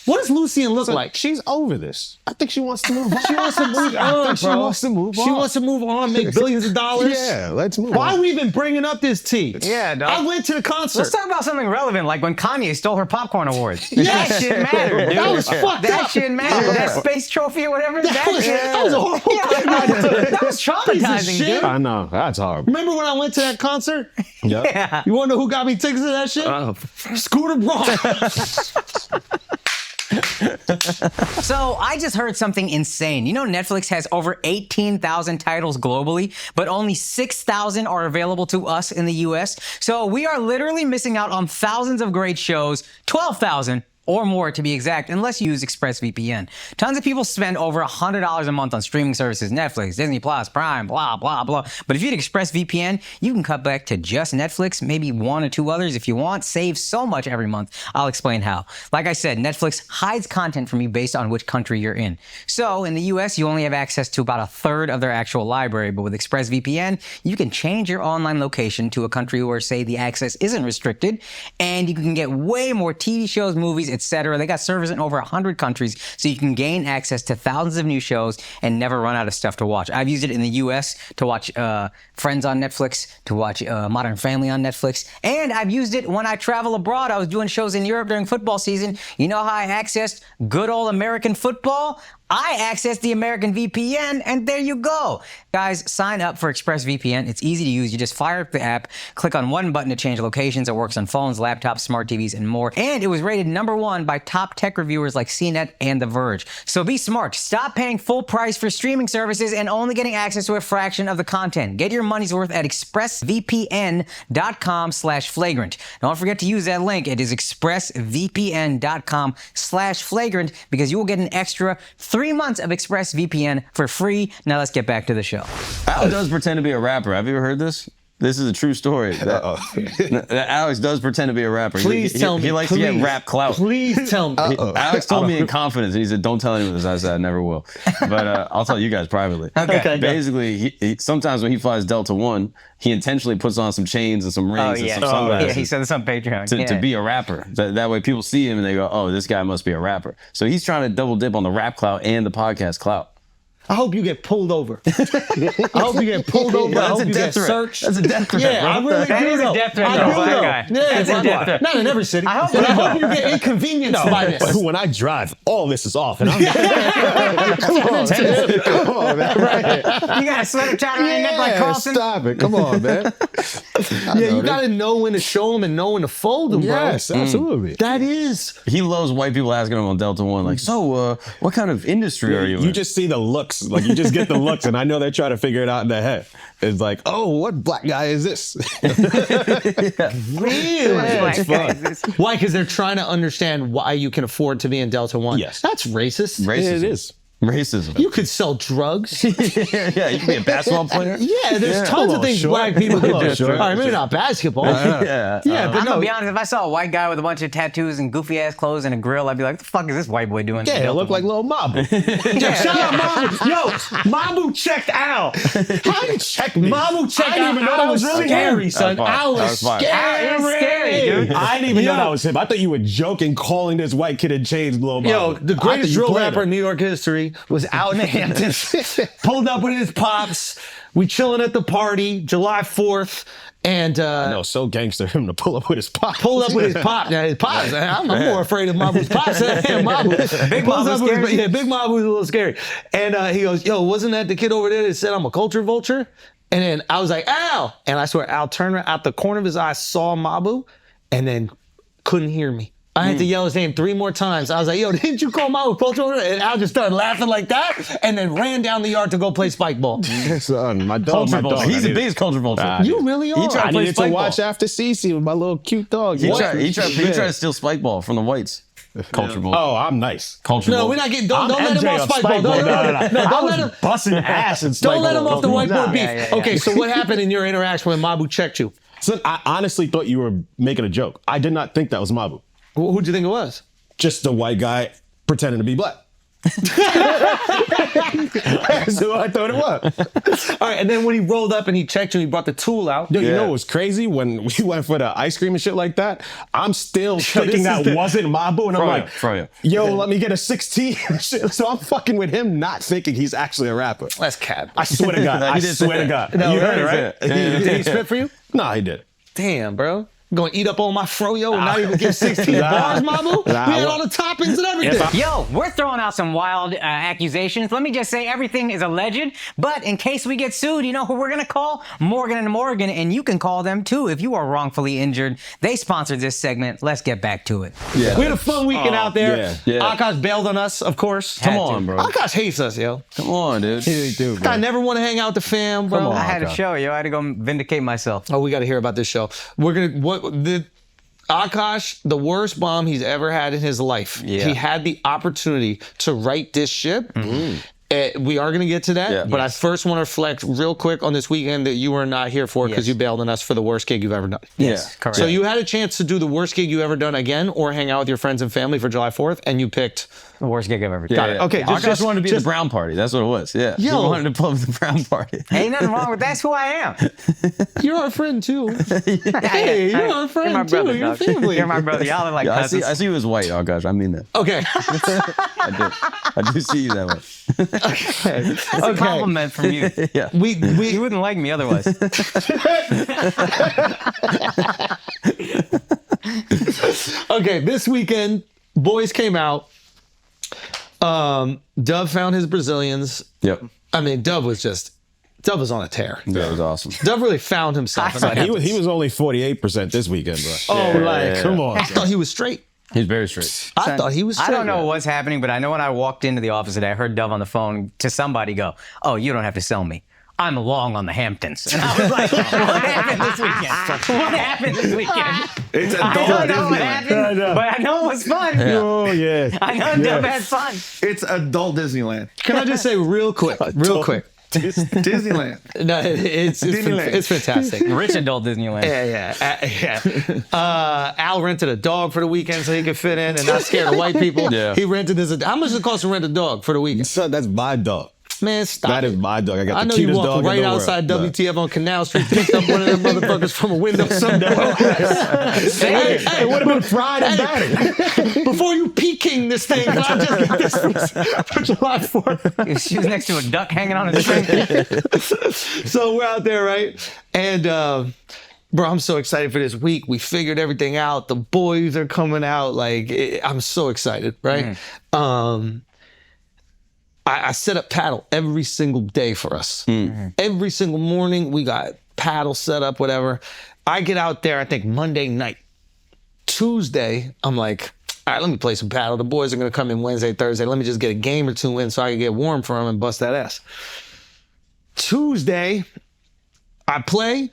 What does Lucian look like? She's over this. I think she wants to move on. She wants to move on, She wants to move on. She wants to move on, make billions of dollars. Yeah, let's move Why on. are we even bringing up this tea? Yeah, dog. I went to the concert. Let's talk about something relevant, like when Kanye stole her popcorn awards. Yes. That shit mattered, dude. That was fucked That up. shit mattered. That space trophy or whatever. That was a horrible that was traumatizing, shit. dude. I know. That's horrible. Remember when I went to that concert? Yeah. You want to know who got me tickets to that shit? Scooter Braun. So I just heard something insane. You know Netflix has over 18,000 titles globally, but only 6,000 are available to us in the US. So we are literally missing out on thousands of great shows, 12,000 or more to be exact, unless you use ExpressVPN. Tons of people spend over $100 a month on streaming services, Netflix, Disney Plus, Prime, blah, blah, blah. But if you had ExpressVPN, you can cut back to just Netflix, maybe one or two others if you want, save so much every month. I'll explain how. Like I said, Netflix hides content from you based on which country you're in. So in the US, you only have access to about a third of their actual library, but with ExpressVPN, you can change your online location to a country where, say, the access isn't restricted, and you can get way more TV shows, movies, etc. They got servers in over 100 countries, so you can gain access to thousands of new shows and never run out of stuff to watch. I've used it in the US to watch Friends on Netflix, to watch Modern Family on Netflix, and I've used it when I travel abroad. I was doing shows in Europe during football season. You know how I accessed good old American football? I accessed the American VPN, and there you go. Guys, sign up for ExpressVPN. It's easy to use. You just fire up the app, click on one button to change locations. It works on phones, laptops, smart TVs, and more. And it was rated #1 by top tech reviewers like CNET and The Verge. So be smart. Stop paying full price for streaming services and only getting access to a fraction of the content. Get your money's worth at expressvpn.com/flagrant. Don't forget to use that link. It is expressvpn.com/flagrant because you will get an extra 3 months of ExpressVPN for free. Now let's get back to the show. Alex does pretend to be a rapper. Have you ever heard this? This is a true story. That Alex does pretend to be a rapper. Please tell me. He likes to get rap clout. Please tell me. Alex told me in confidence, and he said, "Don't tell anyone this." I said, "I never will," but I'll tell you guys privately. Okay. Basically, he sometimes when he flies Delta One, he intentionally puts on some chains and some rings and some sunglasses. Yeah, he said this on Patreon. To be a rapper. That way people see him and they go, "Oh, this guy must be a rapper." So he's trying to double dip on the rap clout and the podcast clout. I hope you get pulled over. I hope you get pulled over. I hope you get searched. That's a death threat. Yeah, I really That do. is a though. death threat, I though, do, black though. guy. Yeah, That's a death threat. Not in every city. I hope- But I hope you get inconvenienced by this. But when I drive, all this is off, and I'm Come on, man. Right. You got a sweater tied around your neck like Carlson? Stop it. Come on, man. Yeah, you got to know when to show them and know when to fold them, bro. Yes, absolutely. That is. He loves white people asking him on Delta One, like, "So, what kind of industry are you in?" You just see the looks, like you just get the looks, and I know they're trying to figure it out in their head. It's like, oh, what black guy is this? Really? Like, It's fun. Why? Because they're trying to understand why you can afford to be in Delta One. Yes. That's racist. Racism. It is. Racism. You could sell drugs. Yeah, you can be a basketball player. Yeah, there's tons Hold of on, things Short. black people Hold could on, do. Short. All right, maybe not basketball. Yeah. but I'm no. gonna be honest, if I saw a white guy with a bunch of tattoos and goofy ass clothes and a grill, I'd be like, what the fuck is this white boy doing? Yeah, it looked like Lil Mabu. Yeah, shout out Mabu. Yo, Mabu checked out. How you check me? Mabu checked I didn't out. even know I that was was really scary. scary, son. That was I fire. was That was fire. scary. It's scary, dude. I didn't even know that was him. I thought you were joking, calling this white kid in chains Lil Mabu. Yo, the I thought greatest you drill played rapper him. in New York history was out in the Hamptons. Pulled up with his pops. We chilling at the party, July 4th. And No, so gangster him to pull up with his pop. pulled up with his pop. Now his pops, I'm more afraid of Mabu's pops than Mabu. Big Pulls Mabu's up with his- scary. Yeah, Big Mabu's a little scary. And he goes, yo, wasn't that the kid over there that said I'm a culture vulture? And then I was like, Al. And I swear, Al turned around, out the corner of his eye, saw Mabu, and then couldn't hear me. I had to yell his name 3 more times. I was like, yo, didn't you call Mabu culture vulture? And Al just started laughing like that, and then ran down the yard to go play spike ball. Son, my dog. Culture My vulture. dog. He's the biggest culture vulture. You really are. He tried I to play needed to spike watch ball. after Cece with my little cute dog. He What? tried to steal spike ball from the whites. Culture vulture. Oh, I'm nice. Culture No, vulture. we're not getting. Don't I'm let him MJ off of spike ball. Spike No, Ball. no, don't let him. busting ass and Don't let him off the whiteboard beef. Yeah. Okay, so what happened in your interaction when Mabu checked you? Son, I honestly thought you were making a joke. I did not think that was Mabu. Who'd you think it was? Just a white guy pretending to be black. That's who I thought it was. All right, and then when he rolled up and he checked you, he brought the tool out. Yo, you know what was crazy? When we went for the ice cream and shit like that, I'm still thinking that wasn't Mabu, and I'm like, Froyo. yo, let me get a 16. So I'm fucking with him, not thinking he's actually a rapper. That's cat. I swear to God. I He did say swear to that. God. No, You heard it, really? right? Did he spit for you? Nah, he did. Damn, bro. Gonna eat up all my froyo and not even give 16 bars, Mabu? We had all the toppings and everything. Yo, we're throwing out some wild accusations. Let me just say everything is alleged, but in case we get sued, you know who we're going to call? Morgan & Morgan, and you can call them too if you are wrongfully injured. They sponsored this segment. Let's get back to it. Yeah. We had a fun weekend out there. yeah. Akash bailed on us, of course. Come on, bro. Akash hates us, yo. Come on, dude. I never want to hang out with the fam, bro. I had a show, yo. I had to go vindicate myself. Oh, we got to hear about this show. We're gonna Akaash, the worst bomb he's ever had in his life. Yeah. He had the opportunity to right this ship. We are going to get to that, Yeah. but I first want to reflect real quick on this weekend that you were not here for because Yes. you bailed on us for the worst gig you've ever done. Yes, correct. So you had a chance to do the worst gig you ever done again or hang out with your friends and family for July 4th, and you picked... The worst gig I've ever Yeah, done. yeah. Okay, I just wanted to be at just- the brown party. That's what it was. Yeah. Yo. He wanted to pull up the brown party. Ain't nothing wrong with that's who I am. You're our friend, too. Hey, you're our friend, You're my brother, too. You're dog. family. You're my brother. Y'all are like Yeah, I cousins. see you as white. Oh gosh, I mean that. Okay. I do see you that way. That's a compliment from you. Yeah. You wouldn't like me otherwise. Okay, this weekend, boys came out. Dove found his Brazilians. Yep. I mean, Dove was on a tear. That was awesome. Dove really found himself. He was only 48% this weekend, bro. Oh, like, Come on. I thought he was straight. He's very straight. I thought he was straight. I don't know what's happening, but I know when I walked into the office today, I heard Dove on the phone to somebody go, "Oh, you don't have to sell me. I'm long on the Hamptons." And I was like, what happened this weekend? What happened this weekend? It's I adult don't know what Disneyland. happened, but I know it was fun. Oh, yeah. I know Dove had fun. It's adult Disneyland. Can I just say real quick? Disneyland. No, it's fantastic. Rich adult Disneyland. Yeah. Al rented a dog for the weekend so he could fit in and not scare the white people. Yeah. He rented this. How much does it cost to rent a dog for the weekend? Son, that's my dog. Man, stop. That it. is my dog. I got I the know you cutest walked dog right in the outside world. WTF on Canal Street, picked up one of them motherfuckers from a window somewhere. Hey, It would have been fried and battered. before you Peking this thing, can I just get this for July 4th? She was next to a duck hanging on a string. So we're out there, right? And bro, I'm so excited for this week. We figured everything out. The boys are coming out. I'm so excited, right? I set up paddle every single day for us. Every single morning, we got paddle set up, whatever. I get out there, I think Monday night. Tuesday, I'm like, all right, let me play some paddle. The boys are going to come in Wednesday, Thursday. Let me just get a game or two in so I can get warm for them and bust that ass. Tuesday, I play.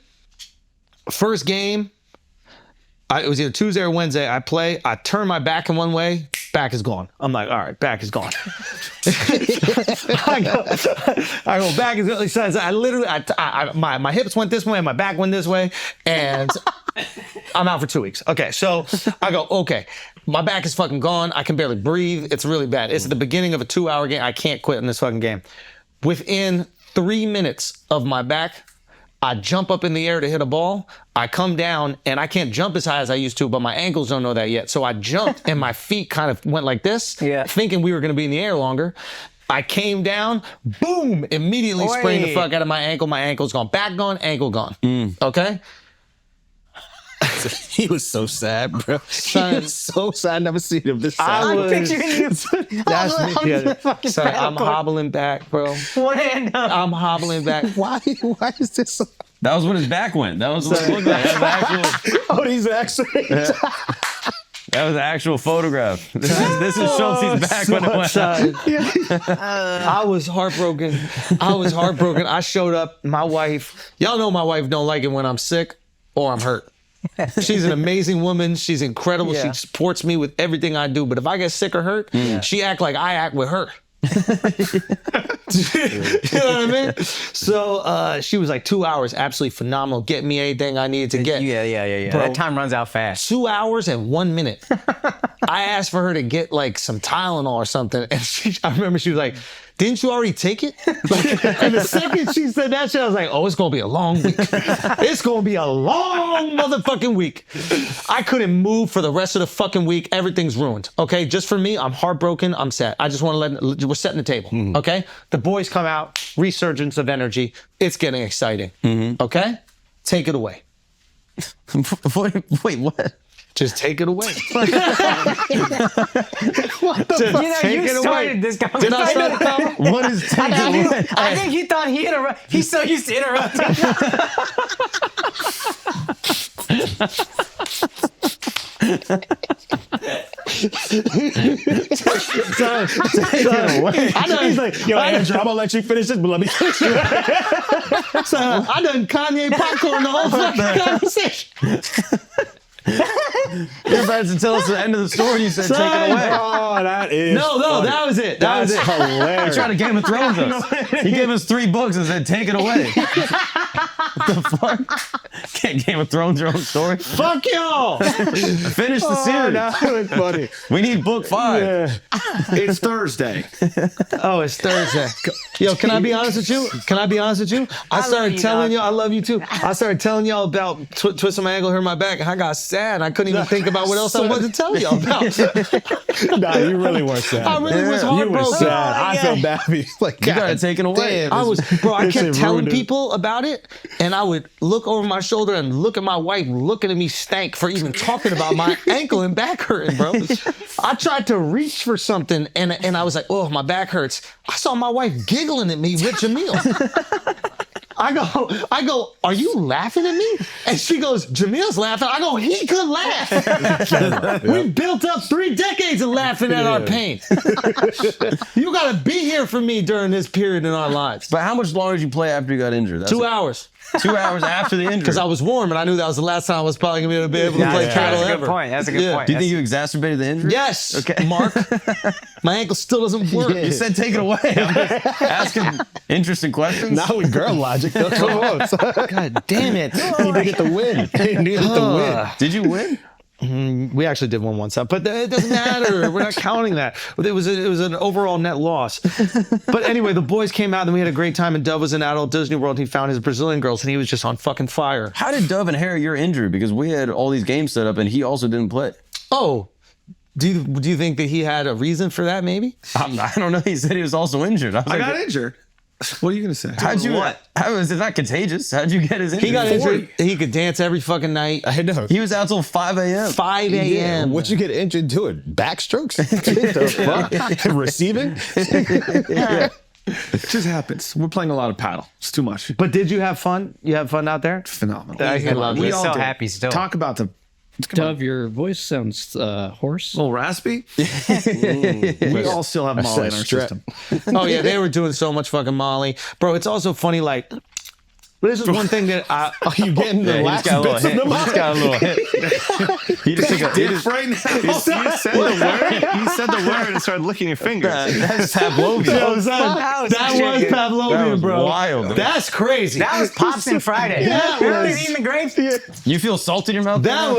First game, it was either Tuesday or Wednesday. I play. I turn my back in one way. Back is gone. I'm like, all right, back is gone. I go, back is gone. So I literally, my hips went this way and my back went this way. And I'm out for 2 weeks. Okay, so I go, okay, my back is fucking gone. I can barely breathe. It's really bad. It's the beginning of a 2-hour game. I can't quit in this fucking game. Within 3 minutes of my back I jump up in the air to hit a ball. I come down and I can't jump as high as I used to, but my ankles don't know that yet. So I jumped and my feet kind of went like this, thinking we were going to be in the air longer. I came down, boom, immediately sprained the fuck out of my ankle. My ankle's gone. Back gone, ankle gone. Okay? He was so sad, bro. He was so sad. I've never seen him this sad. I'm picturing you. That's me. Yeah. fucking Son, I'm paddle. hobbling back, bro. One hand up. I'm hobbling back. Why is this so... That was when his back went. That was what it looked like. That was actual. Oh, these are X-rays. That was an actual photograph. This is Schultz's back when it went. I was heartbroken. I showed up. My wife, y'all know my wife don't like it when I'm sick or I'm hurt. She's an amazing woman. She's incredible. She supports me with everything I do. But if I get sick or hurt, she act like I act with her. You know what I mean? So she was like 2 hours, absolutely phenomenal. Get me anything I needed to get. Yeah. Bro, That time runs out fast. 2 hours and 1 minute. I asked for her to get like some Tylenol or something, and I remember she was like, "Didn't you already take it?" And the second she said that shit, I was like, "Oh, it's gonna be a long week. It's gonna be a long motherfucking week." I couldn't move for the rest of the fucking week. Everything's ruined. Okay, just for me, I'm heartbroken. I'm sad. I just want to we're setting the table. Okay, the boys come out, resurgence of energy. It's getting exciting. Okay, take it away. Wait, what? Just take it away. You started this conversation. Did I start the convo? What is take it away? I think he thought he's so used to interrupting. I know he's like, yo, Andrew, I'm gonna let you finish this, but let me finish it. So I done Kanye popcorn the whole fucking conversation. You're about to tell us the end of the story. You said take it away. Oh, that is No, that was it. That was it. hilarious. You're trying to Game of Thrones us. He gave us 3 books and said take it away. What the fuck? Can't Game of Thrones your own story? Fuck y'all. Finish the series. That was funny. We need book 5. Yeah. It's Thursday. Oh, it's Thursday. Yo, can I be honest with you? I started telling y'all, I love you too. I started telling y'all about twisting my ankle, hurt my back, and I got sad. I couldn't even think about what else I wanted to tell y'all about. Nah, you really weren't sad. I really was You heartbroken. were sad. I felt bad for you. Like, You got it taken away. I was, bro, I this kept shit telling ruined it. people about it, and I would look over my shoulder and look at my wife looking at me stank for even talking about my ankle and back hurting, bro. I tried to reach for something, and I was like, oh, my back hurts. I saw my wife giggling at me with Jamil. I go, are you laughing at me? And she goes, Jamil's laughing. I go, he could laugh. We built up 3 decades of laughing at our pain. You gotta be here for me during this period in our lives. But how much longer did you play after you got injured? That's 2 hours. 2 hours after the injury. Because I was warm and I knew that was the last time I was probably gonna be able to play paddle That's a ever. good point. That's a good point. Do you think you exacerbated the injury? Yes, Okay. Mark. My ankle still doesn't work. You said take it away. I'm just asking interesting questions. Not with girl logic. Though. Come on. son. God damn it. You need to get the win. You need to get the win. Did you win? We actually did win one time, but it doesn't matter. We're not counting that. It was an overall net loss. But anyway, the boys came out and we had a great time. And Dove was in adult Disney World. And he found his Brazilian girls and he was just on fucking fire. How did Dove inherit your injury? Because we had all these games set up and he also didn't play. Oh, do you think that he had a reason for that? Maybe. I don't know. He said he was also injured. I got injured. What are you gonna say? How'd you? How is it not contagious? How'd you get his injury? He got injured. He could dance every fucking night. I know. He was out till 5 a.m. 5 a.m. What you get injured doing? Backstrokes? the fuck? Receiving? It just happens. We're playing a lot of paddle. It's too much. But did you have fun? You have fun out there? Phenomenal. I love He's it. so happy still. Talk about the Dove, your voice sounds hoarse. a little raspy. We all still have Molly in our system. Oh yeah, they were doing so much fucking Molly, bro. It's also funny, like. But this is one thing that I. Are you getting the He last just got a little bits of hit. the He just got a little hit. He just took a Dick right now. You said the word. You said the word and started licking your fingers. That's Pavlovian. Yo, son, That was that was chicken. Pavlovian, That was bro. wild. That's crazy. That was Pops and Friday. That Remember was- he's eating the grapes? You feel salt in your mouth? That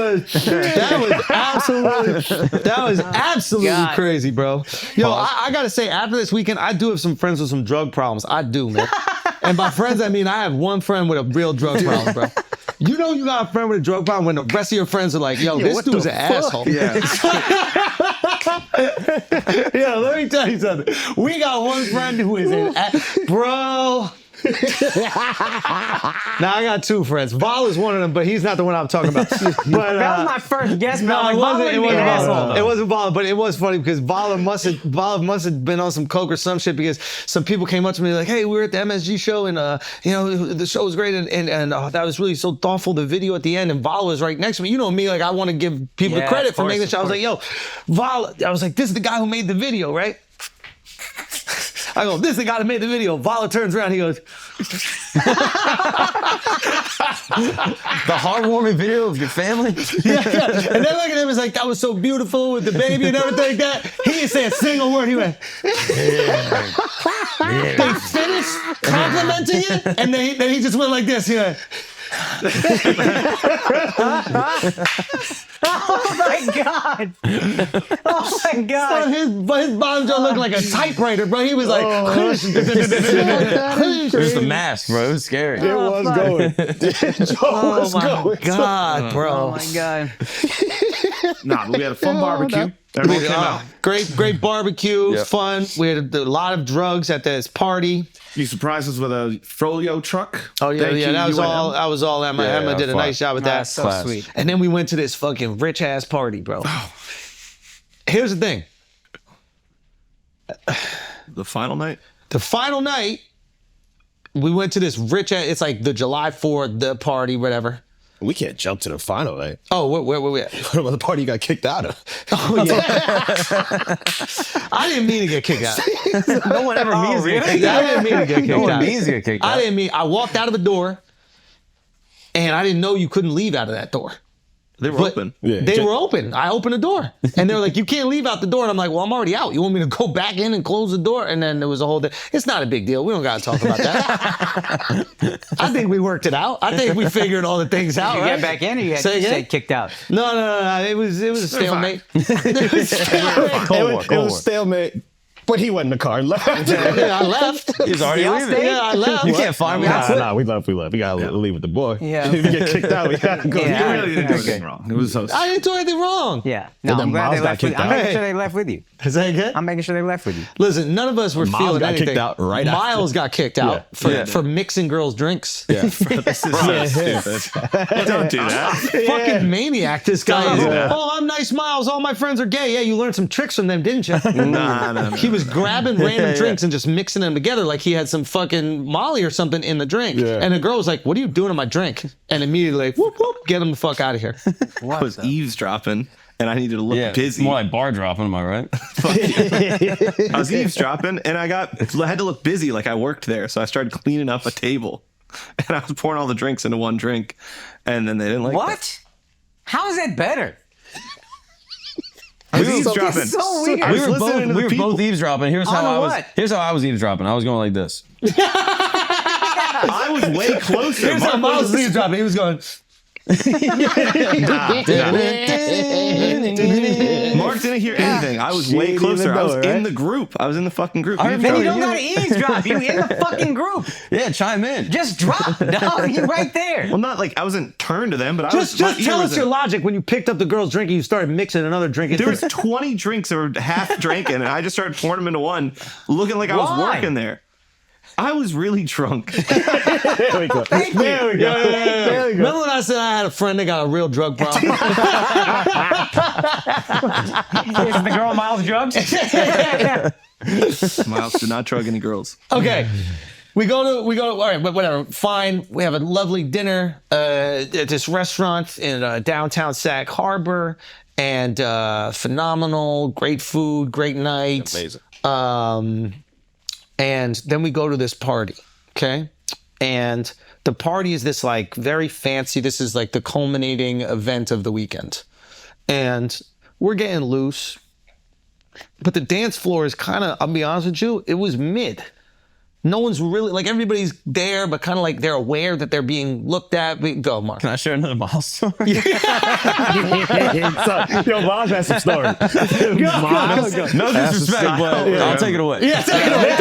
was absolutely God. crazy, bro. Yo, I gotta say, after this weekend, I do have some friends with some drug problems. I do, man. And by friends, I mean I have one friend with a real drug problem, bro. You know you got a friend with a drug problem when the rest of your friends are like, yo, this dude's an asshole. Yeah. Yeah, let me tell you something. We got one friend who is bro. Now I got two friends. Val is one of them, but he's not the one I'm talking about. But That was my first guess. no, Like, it wasn't. It wasn't asshole. Vala. It wasn't Vala, but it was funny because Vala must have been on some coke or some shit because some people came up to me like, "Hey, we were at the MSG show and you know the show was great and that was really so thoughtful. The video at the end and Vala was right next to me. You know me, like I want to give people the Yeah, credit of for making the course, show. I was like, yo, Vala. I was like, this is the guy who made the video, right? I go, this is the guy that made the video. Vala turns around, he goes, The heartwarming video of your family. yeah. And then look at him, it's like, that was so beautiful with the baby and everything like that. He didn't say a single word. He went, They finished complimenting it, and then he just went like this. He went, Oh my god! Oh my god! his bottom jaw looked like a typewriter, bro. He was like, It was the mask, bro. It was scary. It was going. oh my god, bro. Oh my god! Nah, but we had a fun barbecue. Everyone came out. Great barbecue. It was fun. We had a lot of drugs at this party. You surprised us with a Froyo truck. Oh yeah, Thank you, that was UNM. all. That was all. Emma Yeah, did a fun. nice job with that. That's so Class. sweet. And then we went to this fucking rich ass party, bro. Here's the thing. The final night. The final night, we went to this rich ass. It's like the July 4th, the party, whatever. We can't jump to the final, right? Oh, where we at? What about the party you got kicked out of? Oh yeah. I didn't mean to get kicked out. No one ever means to get kicked I out. didn't mean to get kicked No one out. means to get kicked out. I didn't mean. I walked out of a door, and I didn't know you couldn't leave out of that door. They were But open. Yeah. They were open. I opened the door, and they were like, "You can't leave out the door." And I'm like, "Well, I'm already out. You want me to go back in and close the door?" And then there was a whole thing. It's not a big deal. We don't got to talk about that. I think we worked it out. I think we figured all the things out. You right? get back in, or you had Say to again? say kicked out? No. It was a stalemate. It was a stalemate. It was stalemate. But he went in the car and left. Yeah, I left. He's already Y'all leaving. stayed? Yeah, I left. You can't find me. Nah, we left. We gotta leave with the boy. Yeah. If you get kicked out, we gotta go. Yeah. You really didn't do Okay. anything wrong. It was so. I didn't do anything wrong. Yeah. No, then I'm glad Miles they got left with you. kicked I'm out. making sure they left with you. Is that good? I'm making sure they left with you. Listen, none of us were Miles feeling got anything. kicked out right after. Miles got kicked out Yeah. for mixing girls' drinks. Yeah. This is so stupid. Don't do that. Fucking maniac, this guy is. Yeah. Oh, I'm nice, Miles. All my friends are gay. Yeah, you learned some tricks from them, didn't you? No. He was grabbing random drinks and just mixing them together like he had some fucking Molly or something in the drink. Yeah. And the girl was like, "What are you doing to my drink?" And immediately, like, whoop, whoop, get him the fuck out of here. I was eavesdropping, and I needed to look Yeah, busy. more like bar dropping. Am I right? I was eavesdropping, and I had to look busy, like I worked there. So I started cleaning up a table, and I was pouring all the drinks into one drink, and then they didn't like that. What? How is that better? I was eavesdropping. It's so weird. I was listening to the people. both eavesdropping. Here's On how I was. what? Here's how I was eavesdropping. I was going like this. I was way closer. Here's how Miles was eavesdropping. He was going, Mark didn't hear anything. I was way didn't closer. even I was know it, in right? the group. I was in the fucking group. I Then you remember don't gotta eavesdrop. You in the fucking group. Yeah, chime in. Just drop, dog. You right there. Well, not like I wasn't turned to them, but I was. just my ear tell was us your in- logic when you picked up the girl's drink and you started mixing another drink. There was 20 drinks that were half drinking, and I just started pouring them into one, looking like I was Why? working there. I was really drunk. Thank you. There we go. Remember when I said I had a friend that got a real drug problem? Is the girl Miles drugs? Miles did not drug any girls. Okay. We go to, all right, but whatever, fine. We have a lovely dinner at this restaurant in downtown Sag Harbor, and phenomenal, great food, great night. Amazing. And then we go to this party, okay? And the party is this like very fancy, this is like the culminating event of the weekend. And we're getting loose, but the dance floor is kind of, I'll be honest with you, it was mid. No one's really like everybody's there, but kind of like they're aware that they're being looked at. Go, Mark. Can I share another Miles story? Yo, Miles has some stories. No disrespect, but I'll take it away. Yeah, take it away.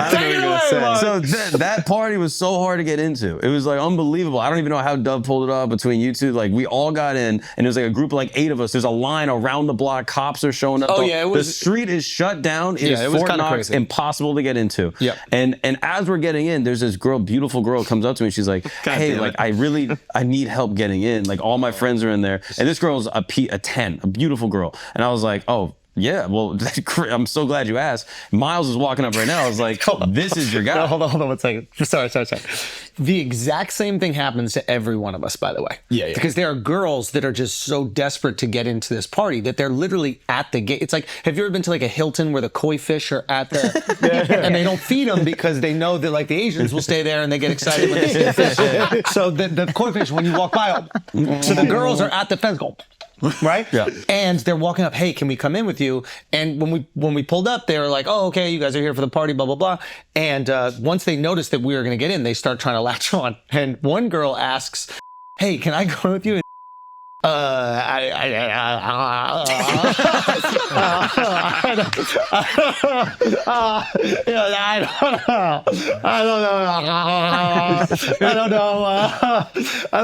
Take it away, Mark. So that party was so hard to get into. It was like unbelievable. I don't even know how Dove pulled it off between you two. Like we all got in, and it was like a group of like 8 of us. There's a line around the block. Cops are showing up. Oh, yeah, it was- the street is shut down. It Yeah, is it was Fort kinda Knox, crazy. impossible to get into. Yep. And as we're getting in, there's this girl, beautiful girl, comes up to me. She's like, "Hey, damn like it. I need help getting in. Like all my friends are in there, and this girl's a 10, a beautiful girl." And I was like, "Oh." Yeah, well, I'm so glad you asked. Miles is walking up right now. I was like, this is your guy. No, hold on 1 second. Sorry. The exact same thing happens to every one of us, by the way. Yeah. Because there are girls that are just so desperate to get into this party that they're literally at the gate. It's like, have you ever been to like a Hilton where the koi fish are at the, and they don't feed them because they know that like the Asians will stay there and they get excited when they see the fish. So the koi fish, when you walk by, so the girls are at the fence going, right? Yeah. And they're walking up, hey, can we come in with you? And when we pulled up, they were like, oh, okay, you guys are here for the party, blah, blah, blah. And once they noticed that we were going to get in, they start trying to latch on. And one girl asks, hey, can I go with you? I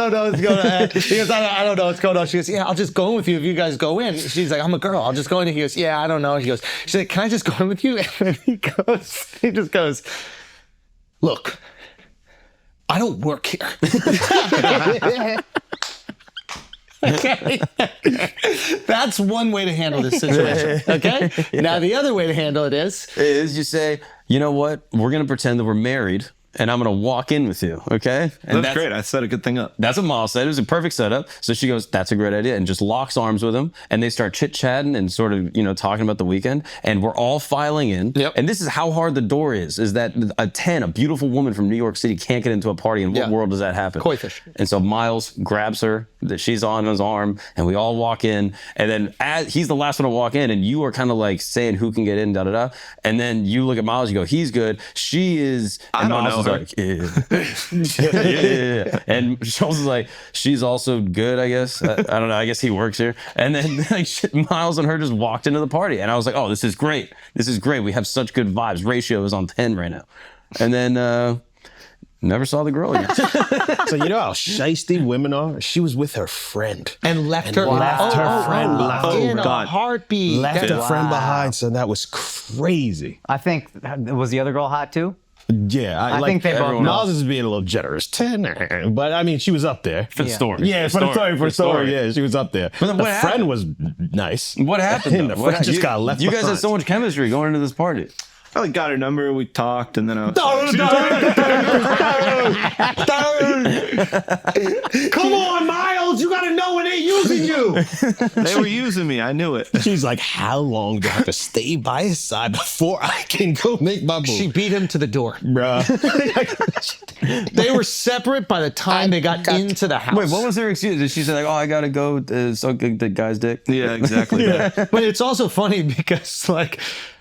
don't know what's going on. He goes, I don't know what's going on. She goes, yeah, I'll just go in with you if you guys go in. She's like, I'm a girl. I'll just go in. He goes, yeah, I don't know. He goes, she's like, can I just go in with you? And then he just goes, look, I don't work here. Okay. That's one way to handle this situation. Okay. Now the other way to handle it is You say, you know what? We're gonna pretend that we're married, and I'm gonna walk in with you. Okay. And That's great. I set a good thing up. That's what Miles said. It was a perfect setup. So she goes, that's a great idea. And just locks arms with him. And they start chit-chatting and sort of, talking about the weekend. And we're all filing in. Yep. And this is how hard the door is that a beautiful woman from New York City can't get into a party. In what world does that happen? Koi fish. And so Miles grabs her, that she's on his arm, and we all walk in. And then he's the last one to walk in, and you are kind of like saying who can get in, da-da-da. And then you look at Miles, you go, he's good. She is... And I don't Miles know is like, yeah. And Schultz is like, she's also good, I guess. I don't know. I guess he works here. And then Miles and her just walked into the party. And I was like, oh, this is great. This is great. We have such good vibes. Ratio is on 10 right now. And then never saw the girl again. So you know how shiesty women are? She was with her friend. and left her left her friend behind. in a God. heartbeat. Left her friend behind, so that was crazy. I think, was the other girl hot too? Yeah, I think they both know. Miles is being a little generous, 10, but I mean, she was up there For the story. Yeah, for the story. Yeah, she was up there. But then what the friend was nice. What happened? The though? friend just got left You guys behind. had so much chemistry going into this party. I like got her number. We talked, and then I was Come on, Miles, you gotta know when they're using you. they were using me. I knew it. She's like, how long do I have to stay by his side before I can go make my move? She beat him to the door. Bruh. They were separate by the time they got into the house. Wait, what was her excuse? Did she say like, "Oh, I gotta go suck the guy's dick"? Yeah, exactly. that. But it's also funny because like,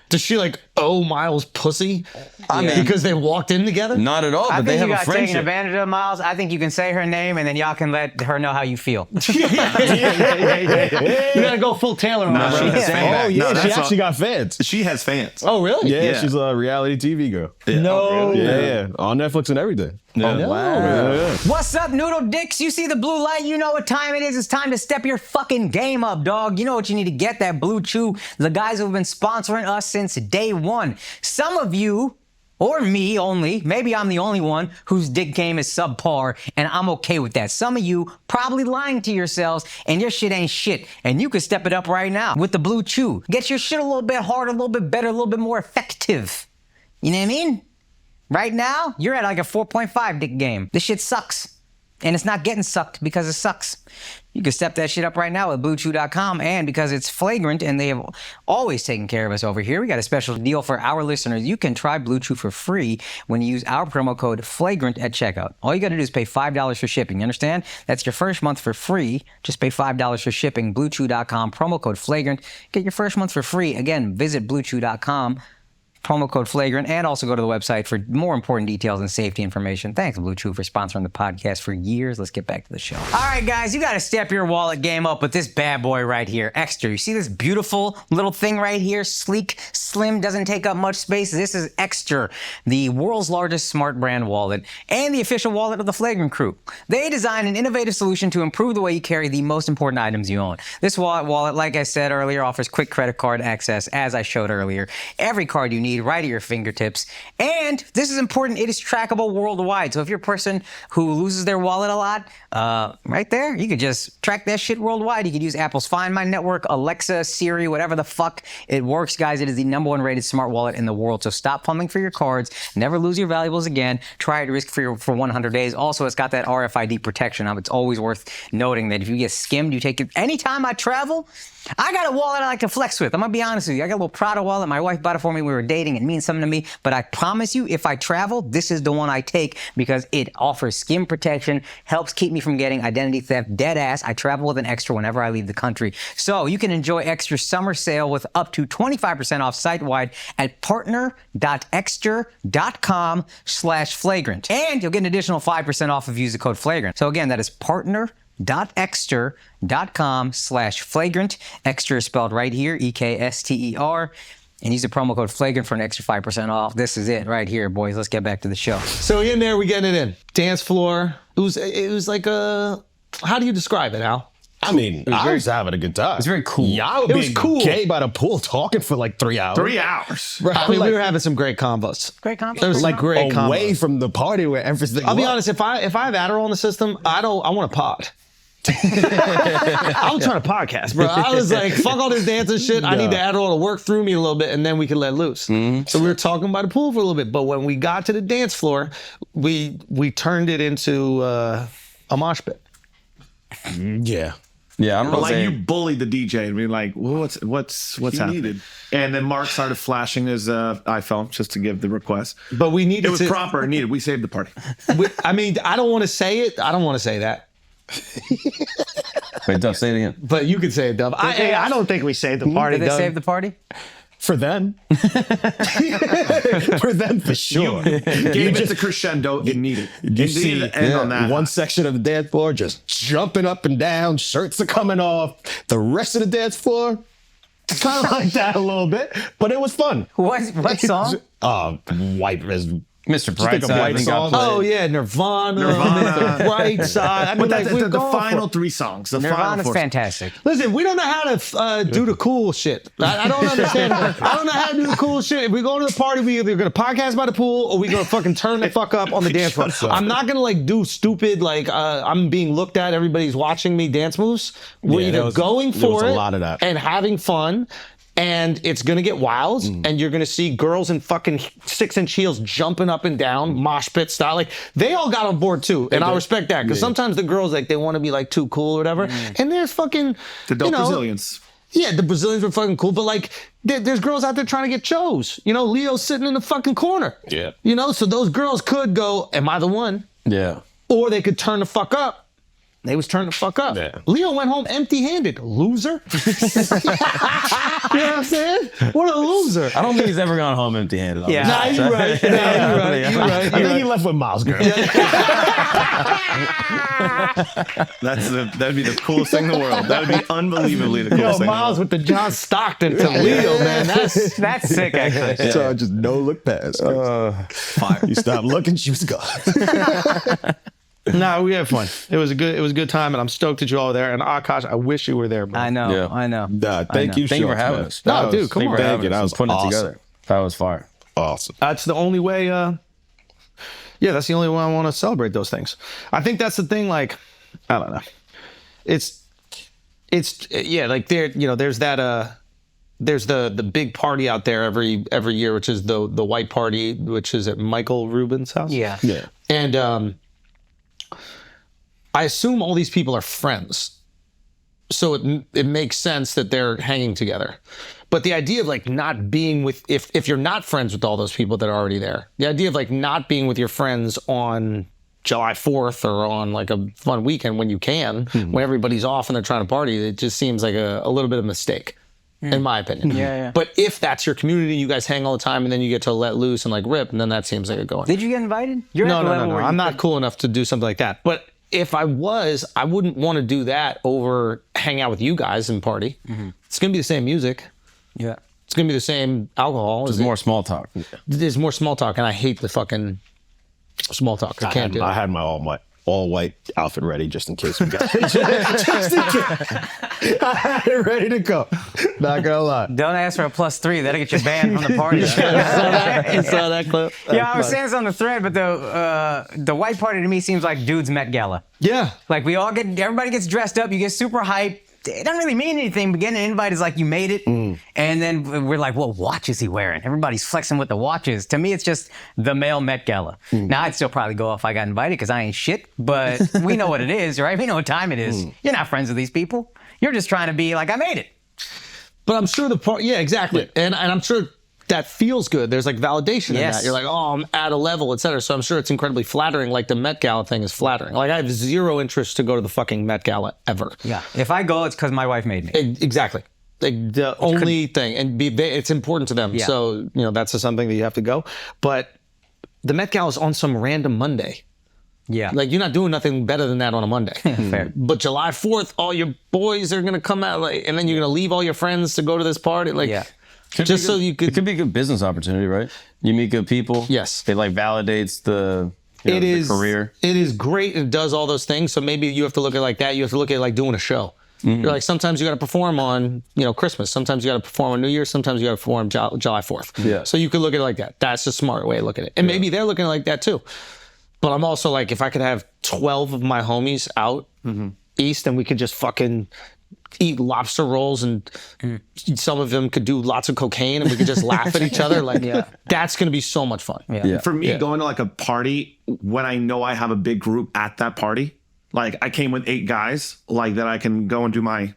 does she like owe Miles pussy? I mean- because they walked in together. Not at all. I But they think have you a got taken friendship. advantage of, Miles. I think you can say her name and then y'all can let her know how you feel. You gotta go full Taylor on No, her. she has Yeah. fans. Oh, yeah, No, she that's actually all- got fans. She has fans. Oh really? Yeah, Yeah. she's a reality TV girl. No. Yeah, on Netflix and everything. Yeah. Yeah. What's up, noodle dicks? You see the blue light, you know what time it is. It's time to step your fucking game up, dog. You know what you need to get, that Blue Chew. The guys who have been sponsoring us since day one. Some of you, or me only, maybe I'm the only one whose dick game is subpar, and I'm okay with that. Some of you probably lying to yourselves, and your shit ain't shit, and you can step it up right now with the Blue Chew. Get your shit a little bit harder, a little bit better, a little bit more effective. You know what I mean? Right now, you're at like a 4.5 dick game. This shit sucks. And it's not getting sucked because it sucks. You can step that shit up right now at BlueChew.com. And because it's Flagrant and they have always taken care of us over here, we got a special deal for our listeners. You can try Blue Chew for free when you use our promo code Flagrant at checkout. All you got to do is pay $5 for shipping. You understand? That's your first month for free. Just pay $5 for shipping. BlueChew.com, promo code Flagrant. Get your first month for free. Again, visit BlueChew.com. promo code Flagrant, and also go to the website for more important details and safety information. Thanks, Blue Chew, for sponsoring the podcast for years. Let's get back to the show. All right, guys, you got to step your wallet game up with this bad boy right here, Extra. You see this beautiful little thing right here? Sleek, slim, doesn't take up much space. This is Extra, the world's largest smart brand wallet and the official wallet of the Flagrant crew. They designed an innovative solution to improve the way you carry the most important items you own. This wallet, like I said earlier, offers quick credit card access, as I showed earlier. Every card you need right at your fingertips. And this is important, it is trackable worldwide. So if you're a person who loses their wallet a lot, right there, you could just track that shit worldwide. You could use Apple's Find My network, Alexa, Siri, whatever the fuck it works, guys. It is the #1 rated smart wallet in the world. So stop fumbling for your cards. Never lose your valuables again. Try it risk-free for 100 days. Also, it's got that RFID protection. It's always worth noting that if you get skimmed, you take it. Anytime I travel, I got a wallet I like to flex with. I'm gonna be honest with you. I got a little Prada wallet. My wife bought it for me. We were dating. It means something to me. But I promise you, if I travel, this is the one I take because it offers skim protection, helps keep me from getting identity theft. Dead ass. I travel with an Extra whenever I leave the country. So you can enjoy Extra's summer sale with up to 25% off site-wide at partner.extra.com/flagrant. And you'll get an additional 5% off if you use the code Flagrant. So again, that is partner.extra.com/flagrant. Extra is spelled right here, EKSTER. And use the promo code Flagrant for an extra 5% off. This is it right here, boys. Let's get back to the show. So in there, we getting it in. Dance floor. It was like a, how do you describe it, Al? I mean, I was having a good time. It's very cool. Y'all were being gay by the pool talking for like 3 hours. 3 hours. Right. I mean, we were having some great combos. Great combos. There was like great combos. Away from the party where everything I'll be was. honest, if I have Adderall in the system, I want a pod. I'm trying to podcast, bro. I was like, fuck all this dancing shit. I need the Adderall to work through me a little bit, and then we can let loose. So we were talking by the pool for a little bit, but when we got to the dance floor, we turned it into a mosh pit. Yeah. Yeah, I don't know. But like you bullied the DJ and be like, well, what's happening? needed. And then Mark started flashing his iPhone just to give the request. But we needed It was proper and needed. We saved the party. I mean, I don't want to say it. I don't want to say that. Wait, Duff, say it again. But you could say it, Dub. I don't think we saved the party. Did they Dub. save the party? For them. For them, for sure. Gave it the crescendo it needed. You see the end on that. one section of the dance floor just jumping up and down, shirts are coming off. The rest of the dance floor, kind of like that a little bit, but it was fun. What song? White as Mr. think of White Brightside. song. Oh yeah, Nirvana. The right side. I mean, But like, that's we're the going final for it. 3 songs. The final Nirvana's 4. fantastic. Listen, we don't know how to do the cool shit. I don't understand. I don't know how to do the cool shit. If we go to the party, we either gonna podcast by the pool or we gonna fucking turn the fuck up on the dance floor. I'm not gonna like do stupid like I'm being looked at. Everybody's watching me dance moves. We're Yeah, either going there was for a it lot of that. and having fun. And it's gonna get wild, and you're gonna see girls in fucking 6-inch heels jumping up and down, mosh pit style. Like they all got on board too, and I respect that because sometimes the girls like they want to be like too cool or whatever, and there's fucking The dope you know, Brazilians. Yeah, the Brazilians were fucking cool, but like there's girls out there trying to get chose. You know, Leo's sitting in the fucking corner. Yeah. You know, so those girls could go, "Am I the one?" Yeah. Or they could turn the fuck up. They was turning the fuck up. Yeah. Leo went home empty-handed. Loser. You know what I'm saying? What a loser. I don't think he's ever gone home empty-handed. Yeah. Nah, you're right. Nah, you're right. You're right. I think he left with Miles, girl. That'd be the coolest thing in the world. That would be unbelievably the coolest Yo, thing. Miles with the John Stockton to Leo, man. That's sick, actually. So just no look past. Fire. You stopped looking, she was gone. no, we had fun. It was a good time, and I'm stoked that you all were there. And Akaash, I wish you were there, bro. I know. Yeah. I know. Nah, thank you. Thank you for Schultz, having man. us. No, dude, come Thank you on. for having Thank you. us That and was putting awesome. it together. That was fire. Awesome. That's the only way. That's the only way I want to celebrate those things. I think that's the thing. Like, I don't know. It's yeah. Like there, you know, there's that. There's the big party out there every year, which is the white party, which is at Michael Rubin's house. Yeah. Yeah. And I assume all these people are friends, so it makes sense that they're hanging together. But the idea of like not being with, if you're not friends with all those people that are already there, the idea of like not being with your friends on July 4th or on like a fun weekend when you can, when everybody's off and they're trying to party, it just seems like a little bit of a mistake. in my opinion. Yeah. But if that's your community, you guys hang all the time, and then you get to let loose and like rip, and then that seems like a going. Did you get invited? You're at No, the no, level no, no. where I'm you not could- cool enough to do something like that. But if I was, I wouldn't want to do that over hang out with you guys and party. It's gonna be the same music. Yeah. It's gonna be the same alcohol. There's more small talk. There's more small talk, and I hate the fucking small talk. I can't do I it. had my all white outfit ready just in case we got just in case. I had it ready to go. Not gonna lie. Don't ask for a +3. That'll get you banned from the party. You saw that clip? Yeah, I was saying this on the thread, but the white party to me seems like dude's Met Gala. Yeah. Like everybody gets dressed up, you get super hyped. It doesn't really mean anything, but getting an invite is like you made it. And then we're like, what watch is he wearing? Everybody's flexing with the watches. To me, it's just the male Met Gala. Now, I'd still probably go if I got invited because I ain't shit, but we know what it is, right? We know what time it is. You're not friends with these people. You're just trying to be like, I made it. But I'm sure yeah, exactly. And I'm sure that feels good. There's like validation in Yes. that. You're like, oh, I'm at a level, et cetera. So I'm sure it's incredibly flattering. Like the Met Gala thing is flattering. Like I have zero interest to go to the fucking Met Gala ever. Yeah. If I go, it's because my wife made me. Exactly. Like the only thing, and it's important to them. Yeah. So, that's just something that you have to go. But the Met Gala is on some random Monday. Yeah. Like you're not doing nothing better than that on a Monday. Fair. But July 4th, all your boys are gonna come out, and then you're gonna leave all your friends to go to this party. Like, Yeah. just so you It could. could be a good business opportunity, right? You meet good people. Yes. It like validates the It the is career. It is great and does all those things. So maybe you have to look at it like that. You have to look at it like doing a show. You're like, sometimes you got to perform on, Christmas. Sometimes you got to perform on New Year's. Sometimes you got to perform July 4th. Yeah. So you could look at it like that. That's a smart way to look at it. And maybe they're looking at it like that too. But I'm also like, if I could have 12 of my homies out east and we could just fucking eat lobster rolls and some of them could do lots of cocaine and we could just laugh at each other. Like, that's going to be so much fun. Yeah. For me, going to like a party when I know I have a big group at that party, like I came with 8 guys, like that I can go and do my,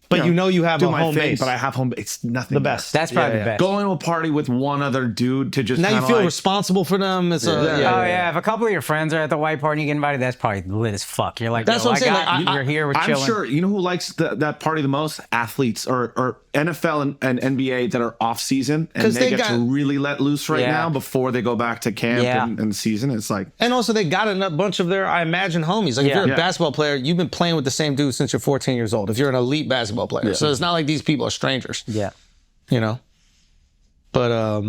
But you have do a my home thing. base. But I have home. It's nothing. The best. That's probably the best. Going to a party with one other dude to just Now you kinda feel like, responsible for them. It's Oh yeah, if a couple of your friends are at the white party and you get invited, that's probably lit as fuck. You're like, That's yo, what I'm saying, I got like, you're here, we're I'm chilling. sure you know who likes that party the most? Athletes or NFL and NBA that are off season and 'Cause they they get to really let loose right Yeah. now before they go back to camp Yeah. and season. It's like And also, they got a bunch of their, I imagine, homies. Like, if Yeah. you're a Yeah. basketball player, you've been playing with the same dude since you're 14 years old. If you're an elite basketball player, so it's not like these people are strangers. Yeah. But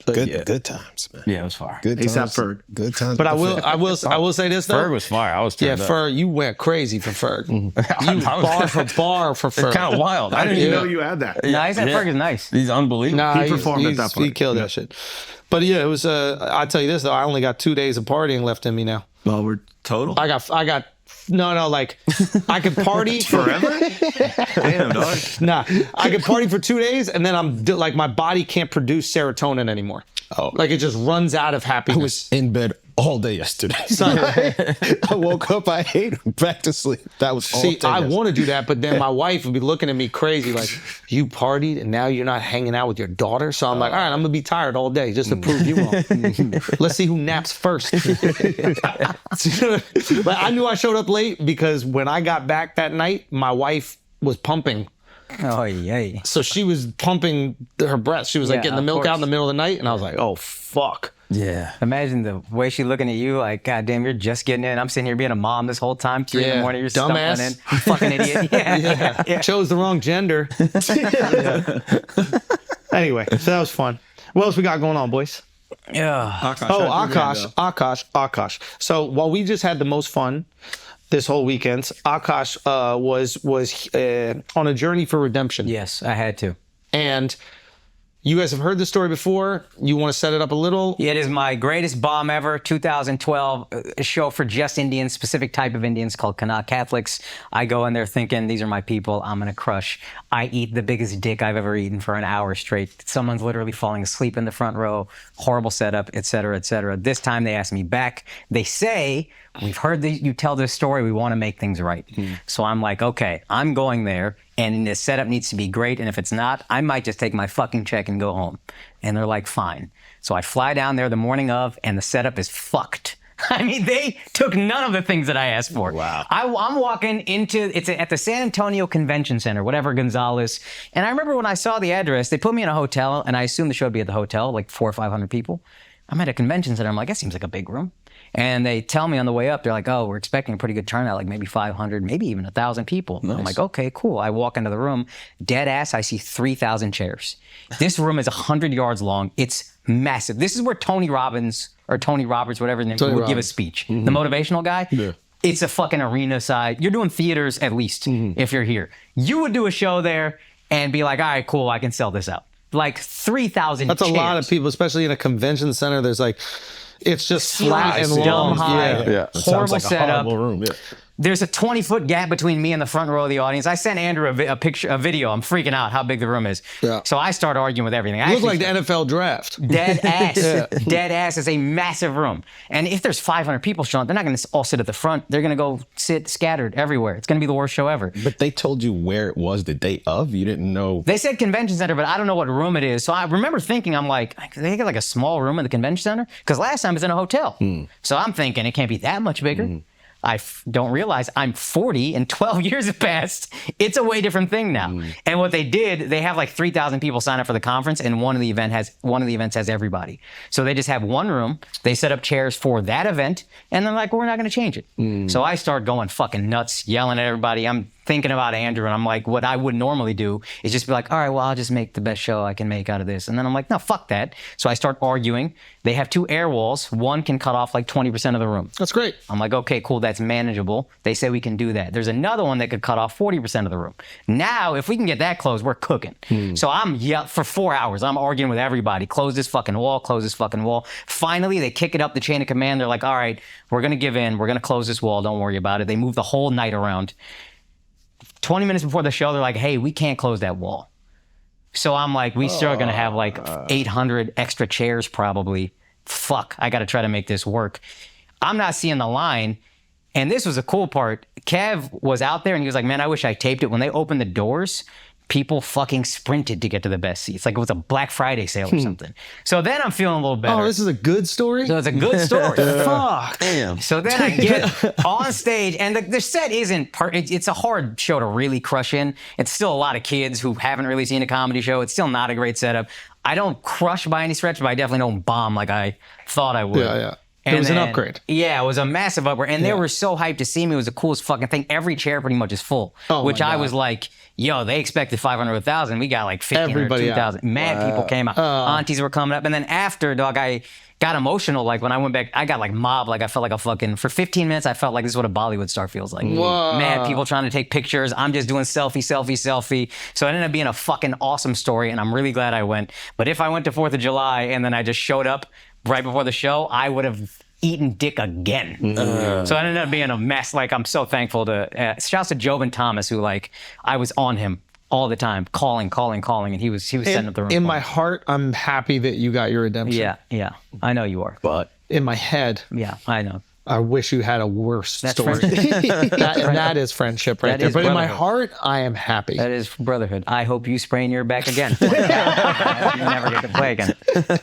Good times, man. Yeah, it was fire. Good ASAP times. Ferg. Good times. I will say this though. Ferg was fire. I was Yeah, turned up. Ferg, you went crazy for Ferg. You I was- bar for Ferg. It's kind of wild. I didn't even Yeah. know you had that. Nice. That Ferg is nice. He's unbelievable. Nah, He performed at that He party. killed that shit. But yeah, it was. I'll tell you this though. I only got 2 days of partying left in me now. Well, we're total I got. No, like I could party forever. Damn, dog. Nah, I could party for 2 days and then I'm like my body can't produce serotonin anymore. Oh. Like it just runs out of I happiness. was in bed all day yesterday. Son, I woke up, I ate, back to sleep. That was all see, day I yesterday. want to do that, but then my wife would be looking at me crazy, like, you partied and now you're not hanging out with your daughter. So I'm like, all right, I'm gonna be tired all day just to prove you wrong. Let's see who naps first. But I knew I showed up late because when I got back that night, my wife was pumping. Oh yeah. So she was pumping her breast. She was like Yeah, getting the of milk out course. in the middle of the night, and I was like, "Oh fuck!" Yeah. Imagine the way she's looking at you, like, God damn, you're just getting in. I'm sitting here being a mom this whole time, 3 in the Yeah. morning, you're Dumbass. stumbling in. You fucking idiot. Yeah. Chose the wrong gender. Anyway, so that was fun. What else we got going on, boys? Yeah. Akaash. So while we just had the most fun this whole weekend, Akaash was on a journey for redemption. Yes, I had to. And you guys have heard the story before. You want to set it up a little? It is my greatest bomb ever, 2012, a show for just Indians, specific type of Indians called Kannada Catholics. I go in there thinking, these are my people, I'm going to crush. I eat the biggest dick I've ever eaten for an hour straight. Someone's literally falling asleep in the front row, horrible setup, et cetera, et cetera. This time they asked me back. They say, we've heard you tell this story, we want to make things right. So I'm like, okay, I'm going there. And the setup needs to be great. And if it's not, I might just take my fucking check and go home. And they're like, fine. So I fly down there the morning of, and the setup is fucked. I mean, they took none of the things that I asked for. Wow. I'm walking into, at the San Antonio Convention Center, whatever, Gonzalez. And I remember when I saw the address, they put me in a hotel, and I assumed the show would be at the hotel, like 400 or 500 people. I'm at a convention center. I'm like, that seems like a big room. And they tell me on the way up, they're like, oh, we're expecting a pretty good turnout, like maybe 500, maybe even 1,000 people. Nice. I'm like, okay, cool. I walk into the room, dead ass, I see 3,000 chairs. This room is 100 yards long. It's massive. This is where Tony Robbins, whatever his name, would give a speech. The motivational guy. Yeah. It's a fucking arena side. You're doing theaters at least if you're here. You would do a show there and be like, all right, cool, I can sell this out. Like 3,000 That's chairs. a lot of people, especially in a convention center. There's like, it's just flat and dumb long. high. Yeah. It sounds Horrible like a setup. horrible room. Yeah. There's a 20-foot gap between me and the front row of the audience. I sent Andrew a video. I'm freaking out how big the room is. Yeah. So I start arguing with everything. It looked like the NFL draft. Dead ass. Dead ass is a massive room. And if there's 500 people showing up, they're not going to all sit at the front. They're going to go sit scattered everywhere. It's going to be the worst show ever. But they told you where it was the day of? You didn't know? They said convention center, but I don't know what room it is. So I remember thinking, I'm like, they got like a small room in the convention center? Because last time it was in a hotel. So I'm thinking it can't be that much bigger. I don't realize I'm 40 and 12 years have passed. It's a way different thing now. And what they did, they have like 3,000 people sign up for the conference, and one of the events has everybody. So they just have one room. They set up chairs for that event, and they're like, we're not going to change it. So I start going fucking nuts, yelling at everybody. I'm thinking about Andrew, and I'm like, what I would normally do is just be like, all right, well, I'll just make the best show I can make out of this. And then I'm like, no, fuck that. So I start arguing. They have 2 air walls. One can cut off like 20% of the room. That's great. I'm like, okay, cool, that's manageable. They say we can do that. There's another one that could cut off 40% of the room. Now, if we can get that closed, we're cooking. So I'm for 4 hours. I'm arguing with everybody. Close this fucking wall, close this fucking wall. Finally, they kick it up the chain of command. They're like, all right, we're going to give in. We're going to close this wall. Don't worry about it. They move the whole night around. 20 minutes before the show, they're like, hey, we can't close that wall. So I'm like, we still are going to have like 800 extra chairs probably. Fuck, I got to try to make this work. I'm not seeing the line. And this was a cool part. Kev was out there and he was like, man, I wish I taped it. When they opened the doors, people fucking sprinted to get to the best seats. Like it was a Black Friday sale or something. So then I'm feeling a little better. Oh, this is a good story? So it's a good story. Fuck. Damn. So then I get on stage, and the set isn't it's a hard show to really crush in. It's still a lot of kids who haven't really seen a comedy show. It's still not a great setup. I don't crush by any stretch, but I definitely don't bomb like I thought I would. Yeah. It was an upgrade. Yeah, it was a massive upgrade. And they were so hyped to see me. It was the coolest fucking thing. Every chair pretty much is full, which I was like, yo, they expected 500 or 1,000. We got like 1,500 or 2,000. Mad people came out. Aunties were coming up. And then after, dog, I got emotional. Like when I went back, I got like mobbed. Like I felt like a fucking, for 15 minutes, I felt like this is what a Bollywood star feels like. Mad people trying to take pictures. I'm just doing selfie. So it ended up being a fucking awesome story. And I'm really glad I went. But if I went to 4th of July and then I just showed up right before the show, I would have eaten dick again. So it ended up being a mess. Like I'm so thankful to, shouts to Jobin Thomas, who like, I was on him all the time, calling, and he was setting up the room. In my heart, I'm happy that you got your redemption. Yeah, I know you are. But in my head, yeah, I know. I wish you had a worse story. Friendship. that is friendship right there. But in my heart, I am happy. That is brotherhood. I hope you sprain your back again. You never get to play again.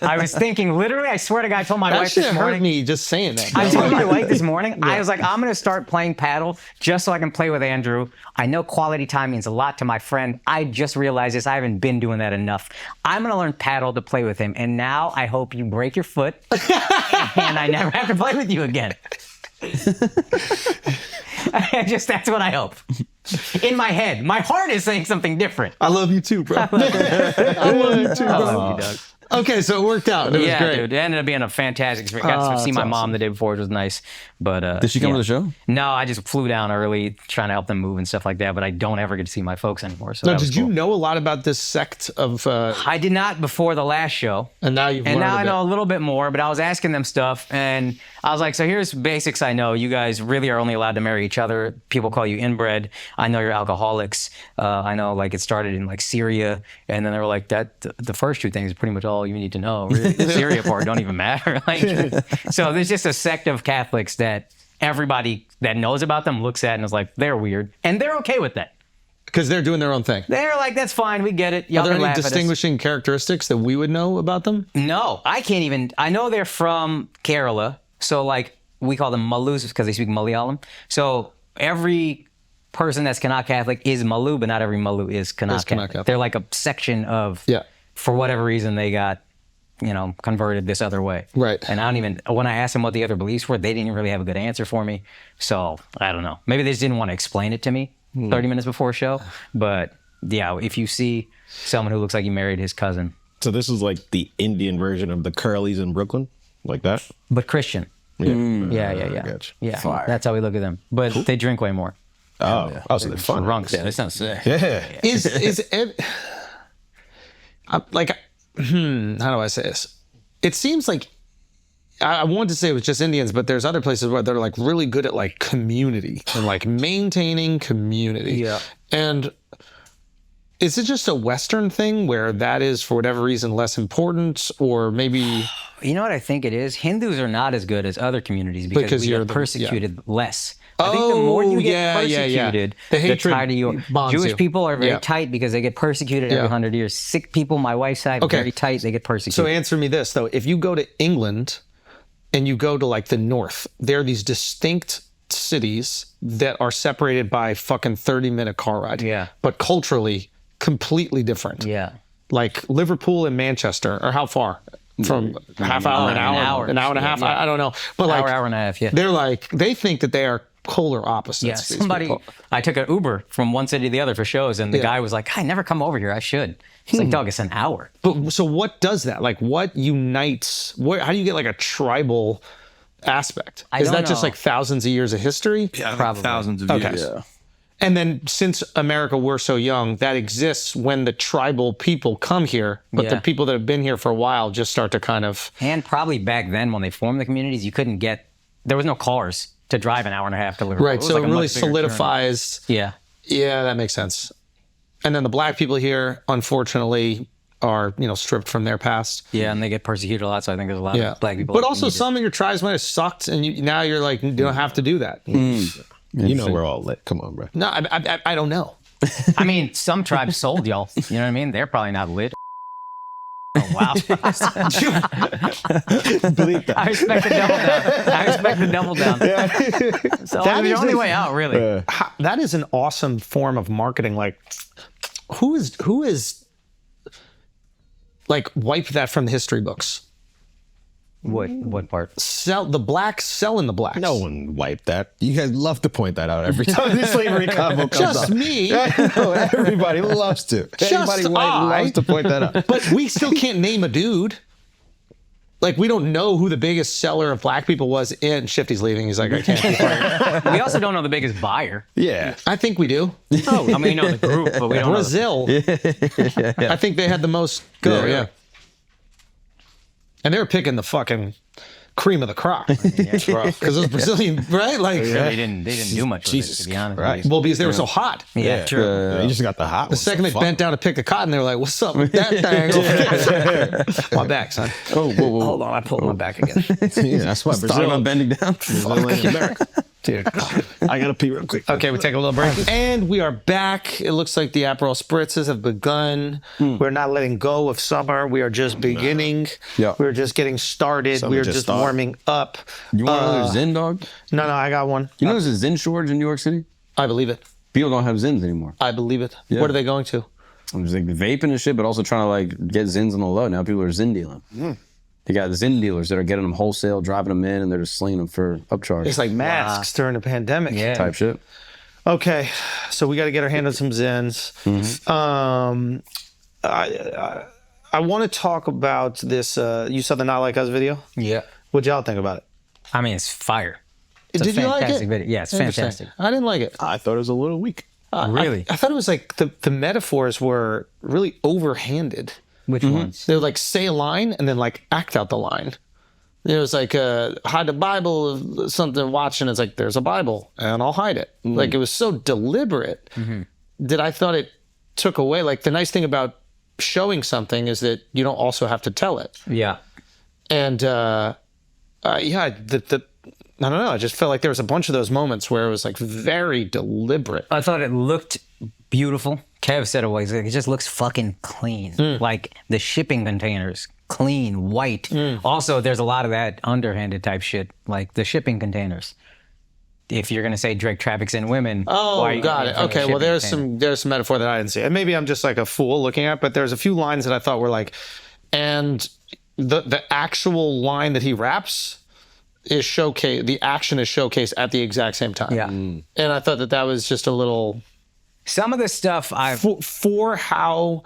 I was thinking, literally, I swear to God, I told my That wife shit this hurt morning. me just saying that. I told my wife this morning, I was like, I'm going to start playing paddle just so I can play with Andrew. I know quality time means a lot to my friend. I just realized this. I haven't been doing that enough. I'm going to learn paddle to play with him. And now I hope you break your foot and I never have to play with you again. That's what I hope. In my head. My heart is saying something different. I love you too, bro. I love you too, bro. I love you, Doug. Okay, so it worked out. It was great. Dude, it ended up being a fantastic experience. Got to see my mom the day before, which was nice. But did she come to the show? No, I just flew down early trying to help them move and stuff like that. But I don't ever get to see my folks anymore. So now, did you know a lot about this sect of? I did not before the last show. And now you've learned I know a little bit more. But I was asking them stuff, and I was like, "So here's basics. I know you guys really are only allowed to marry each other. People call you inbred. I know you're alcoholics. I know like it started in like Syria, and then they were like that. The first 2 things is pretty much all you need to know. Really, the Syria part don't even matter. Like, so there's just a sect of Catholics that everybody that knows about them looks at and is like, they're weird. And they're okay with that. Because they're doing their own thing. They're like, that's fine, we get it. Y'all Are there can any laugh at us. distinguishing characteristics that we would know about them? No, I can't even. I know they're from Kerala. So like we call them Malus because they speak Malayalam. So every person that's Kanat Catholic is Malu, but not every Malu is Kanat Catholic. They're like a section of, for whatever reason, they got, converted this other way. Right. And when I asked them what the other beliefs were, they didn't really have a good answer for me. So I don't know. Maybe they just didn't want to explain it to me 30 minutes before a show. But yeah, if you see someone who looks like he married his cousin. So this is like the Indian version of the Curlies in Brooklyn, like that? But Christian. Yeah. Yeah. Gotcha. Yeah. Fire. That's how we look at them. But they drink way more. Oh, so they're fun. Drunks. Yeah, that sounds sick. Yeah. How do I say this? It seems like I wanted to say it was just Indians, but there's other places where they're like really good at like community and like maintaining community. Yeah. And is it just a Western thing where that is for whatever reason less important, or maybe? You know what I think it is? Hindus are not as good as other communities because we you're get persecuted less. I think the more you get persecuted, The the hatred tighter you are. bonds Jewish you. people are very Yeah. tight because they get persecuted every 100 years. Sikh people, my wife's side, very tight. They get persecuted. So answer me this though: if you go to England and you go to like the north, there are these distinct cities that are separated by fucking 30-minute car ride. Yeah. But culturally, completely different. yeah. Like Liverpool and Manchester, or how far? From half hour, an hour and a half. I don't know. But like Hour and a half, yeah. they're like, they think that they are polar opposites. Yeah, these somebody. people. I took an Uber from one city to the other for shows, and the guy was like, "I never come over here. I should." He's like, "Dog, it's an hour." But so what does that? Like, what unites? How do you get like a tribal aspect? I Is don't that just know. like thousands of years of history? Yeah, Probably. thousands of Okay. years. Yeah. And then since America, we're so young, that exists when the tribal people come here, but the Yeah. people that have been here for a while just start to kind of. And probably back then when they formed the communities, you couldn't get. There was no cars to drive an hour and a half to Liverpool. Right. was So like it a really much bigger journey. solidifies. Yeah. Yeah, that makes sense. And then the black people here, unfortunately, are stripped from their past. Yeah, and they get persecuted a lot. So I think there's a lot of black people. But that also need it. some of your tribes might have sucked, and now you're like, you don't have to do that. You know we're all lit. Come on, bro. No, I don't know. I mean, some tribes sold y'all. You know what I mean? They're probably not lit. Oh, wow. I respect the double down. So That the is only a- way out, really. That is an awesome form of marketing. Like, who is like wipe that from the history books? What part? Sell the blacks selling the blacks. No one wiped that. You guys love to point that out every time the slavery combo comes Just up. me. No, everybody loves to. Everybody white I. loves to point that out. But we still can't name a dude. Like, we don't know who the biggest seller of black people was in. Shifty's leaving. He's like, I can't be part. We also don't know the biggest buyer. Yeah. I think we do. Oh, I mean, we know the group, but we don't know. Brazil. I think they had the most go, yeah. And they were picking the fucking cream of the crop. Because it was Brazilian, right? Like, They didn't do much with it, to be honest. Christ. well, because they were so hot. Yeah, true. You just got the hot The second they bent down to pick the cotton, they were like, what's up with that thing over there? My back, son. Oh, whoa, whoa. Hold on, I pulled my back again. Yeah, that's why Thought Brazil. about bending down. Dude. I gotta pee real quick. Okay, we take a little break. And we are back. It looks like the Aperol spritzes have begun. We're not letting go of summer. We are just beginning. Yeah. We're just getting started. Summer We're just just started. warming up. You want another Zen dog? No, I got one. You know there's a Zen shortage in New York City? I believe it. People don't have Zens anymore. I believe it. Yeah. What are they going to? I'm just like vaping and shit, but also trying to like get Zens on the low. Now people are Zen dealing. They got Zen dealers that are getting them wholesale, driving them in, and they're just slinging them for upcharge It's like masks during the pandemic. Yeah. type shit. Okay, so we got to get our hand on some Zens. I want to talk about this. You saw the Not Like Us video? Yeah. What'd y'all think about it? I mean, it's fire. It's Did a you like it? fantastic video. Yeah, it's Interesting. fantastic. I didn't like it. I thought it was a little weak. Really? I thought it was like the metaphors were really overhanded. Which ones? They would like say a line and then like act out the line. It was like, hide the Bible, something watching. It's like, there's a Bible and I'll hide it. Like, it was so deliberate that I thought it took away. Like, the nice thing about showing something is that you don't also have to tell it. Yeah. And I don't know. I just felt like there was a bunch of those moments where it was like very deliberate. I thought it looked beautiful. Kev said it was. It just looks fucking clean. Like the shipping containers clean, white. Also, there's a lot of that underhanded type shit, like the shipping containers. If you're gonna say Drake traffics in women, Oh, got it. Okay, well, there's some metaphor that I didn't see, and maybe I'm just like a fool looking at. But there's a few lines that I thought were like, and the actual line that he raps is showcased. The action is showcased at the exact same time. Yeah. And I thought that was just a little. Some of the stuff for how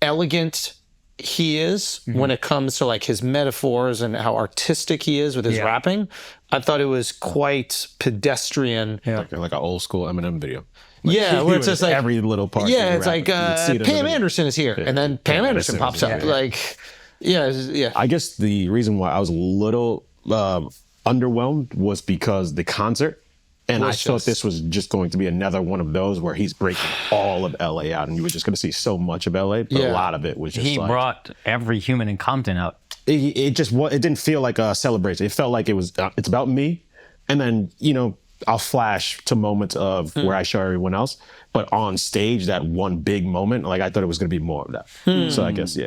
elegant he is when it comes to like his metaphors and how artistic he is with his rapping, I thought it was quite pedestrian. Like an old school Eminem video. Where it's just like every little part. Yeah, it's like Pam Anderson is here, and then Pam Anderson pops up. Like, I guess the reason why I was a little underwhelmed was because the concert. And I thought this was just going to be another one of those where he's breaking all of LA out, and you were just going to see so much of LA, but a lot of it was just he brought every human in Compton out. It didn't feel like a celebration. It felt like it was it's about me, and then I'll flash to moments of where I show everyone else, but on stage that one big moment, like I thought it was going to be more of that. So I guess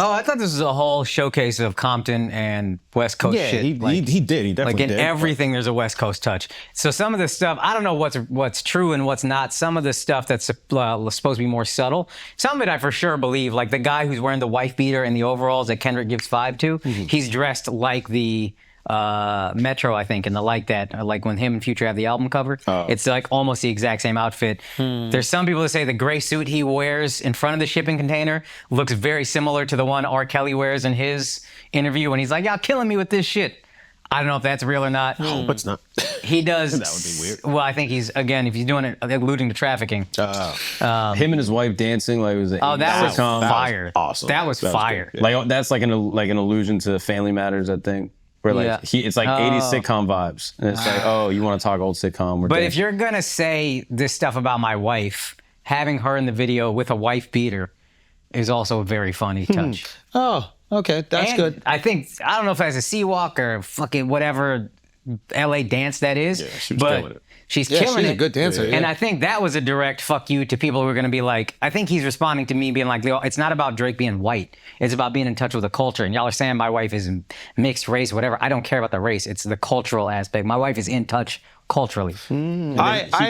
Oh, I thought this was a whole showcase of Compton and West Coast shit. He did. He definitely like in did. everything, there's a West Coast touch. So some of the stuff, I don't know what's true and what's not. Some of the stuff that's supposed to be more subtle. Some of it I for sure believe. Like the guy who's wearing the wife beater and the overalls that Kendrick gives 5 to, he's dressed like the Metro, I think, and the like that, like when him and Future have the album cover, it's like almost the exact same outfit. There's some people that say the gray suit he wears in front of the shipping container looks very similar to the one R. Kelly wears in his interview when he's like, y'all killing me with this shit. I don't know if that's real or not. But it's not. He does. That would be weird. Well, I think he's, again, if he's doing it, alluding to trafficking. Him and his wife dancing like it was. That was fire. Awesome. That was fire. Good. Like that's like an allusion to Family Matters, I think. Where like it's like 80s sitcom vibes, and it's like, oh, you want to talk old sitcom? But if you're gonna say this stuff about my wife, having her in the video with a wife beater is also a very funny touch. Oh, okay, that's good. I don't know if that's a C-Walk or fucking whatever LA dance that is, she was killing it. She's killing it. A good dancer. And I think that was a direct fuck you to people who are going to be like, I think he's responding to me being like, it's not about Drake being white. It's about being in touch with the culture. And y'all are saying my wife is mixed race, whatever. I don't care about the race. It's the cultural aspect. My wife is in touch culturally. He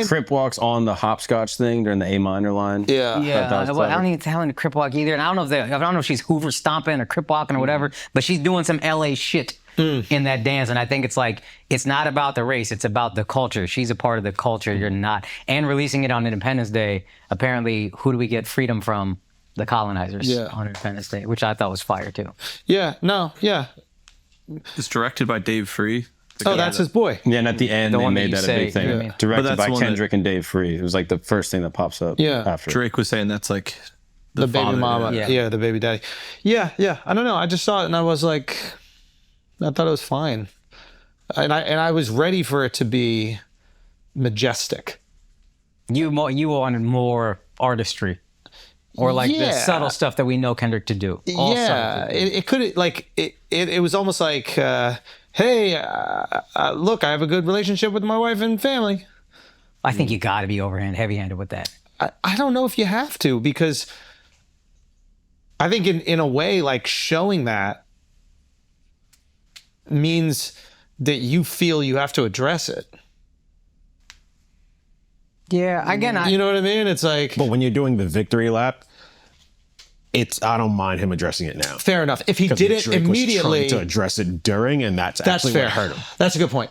crip walks on the hopscotch thing during the A minor line. Yeah. Well, I don't even tell him to crip walk either. And I don't know if she's Hoover stomping or crip walking or whatever, but she's doing some LA shit in that dance. And I think it's like, it's not about the race, it's about the culture. She's a part of the culture, you're not. And releasing it on Independence Day, apparently, who do we get freedom from? The colonizers on Independence Day, which I thought was fire too. It's directed by Dave Free. Oh, that's his boy. Yeah, and at the end, they made that a big thing. Yeah. Directed by Kendrick and Dave Free. It was like the first thing that pops up after. Drake was saying that's like the baby father, mama. Yeah, the baby daddy. Yeah. I don't know. I just saw it and I was like, I thought it was fine. And I was ready for it to be majestic. You wanted more artistry. Or like the subtle stuff that we know Kendrick to do. It could like it was almost like, hey, look, I have a good relationship with my wife and family. I think you got to be heavy-handed with that. I don't know if you have to, because I think in a way, like showing that means that you feel you have to address it. Yeah, again, you know what I mean? It's like, but when you're doing the victory lap, I don't mind him addressing it now. Fair enough. If he did it immediately, was trying to address it during, and that's actually fair. what hurt him. That's a good point.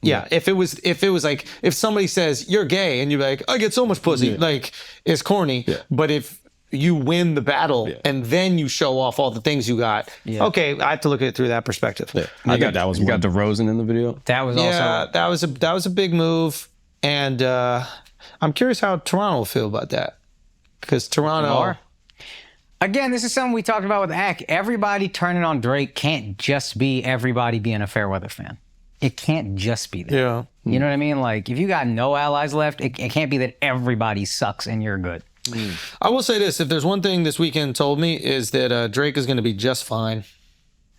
Yeah. If it was like, if somebody says you're gay and you're like, I get so much pussy, like it's corny. Yeah. But if you win the battle and then you show off all the things you got, okay, I have to look at it through that perspective. Yeah. I think that was. You got DeRozan in the video. That was also that was a big move. And I'm curious how Toronto will feel about that. Because Toronto... Again, this is something we talked about with ACK. Everybody turning on Drake can't just be everybody being a Fairweather fan. It can't just be that. Yeah. You know what I mean? Like, if you got no allies left, it can't be that everybody sucks and you're good. I will say this. If there's one thing this weekend told me is that Drake is going to be just fine.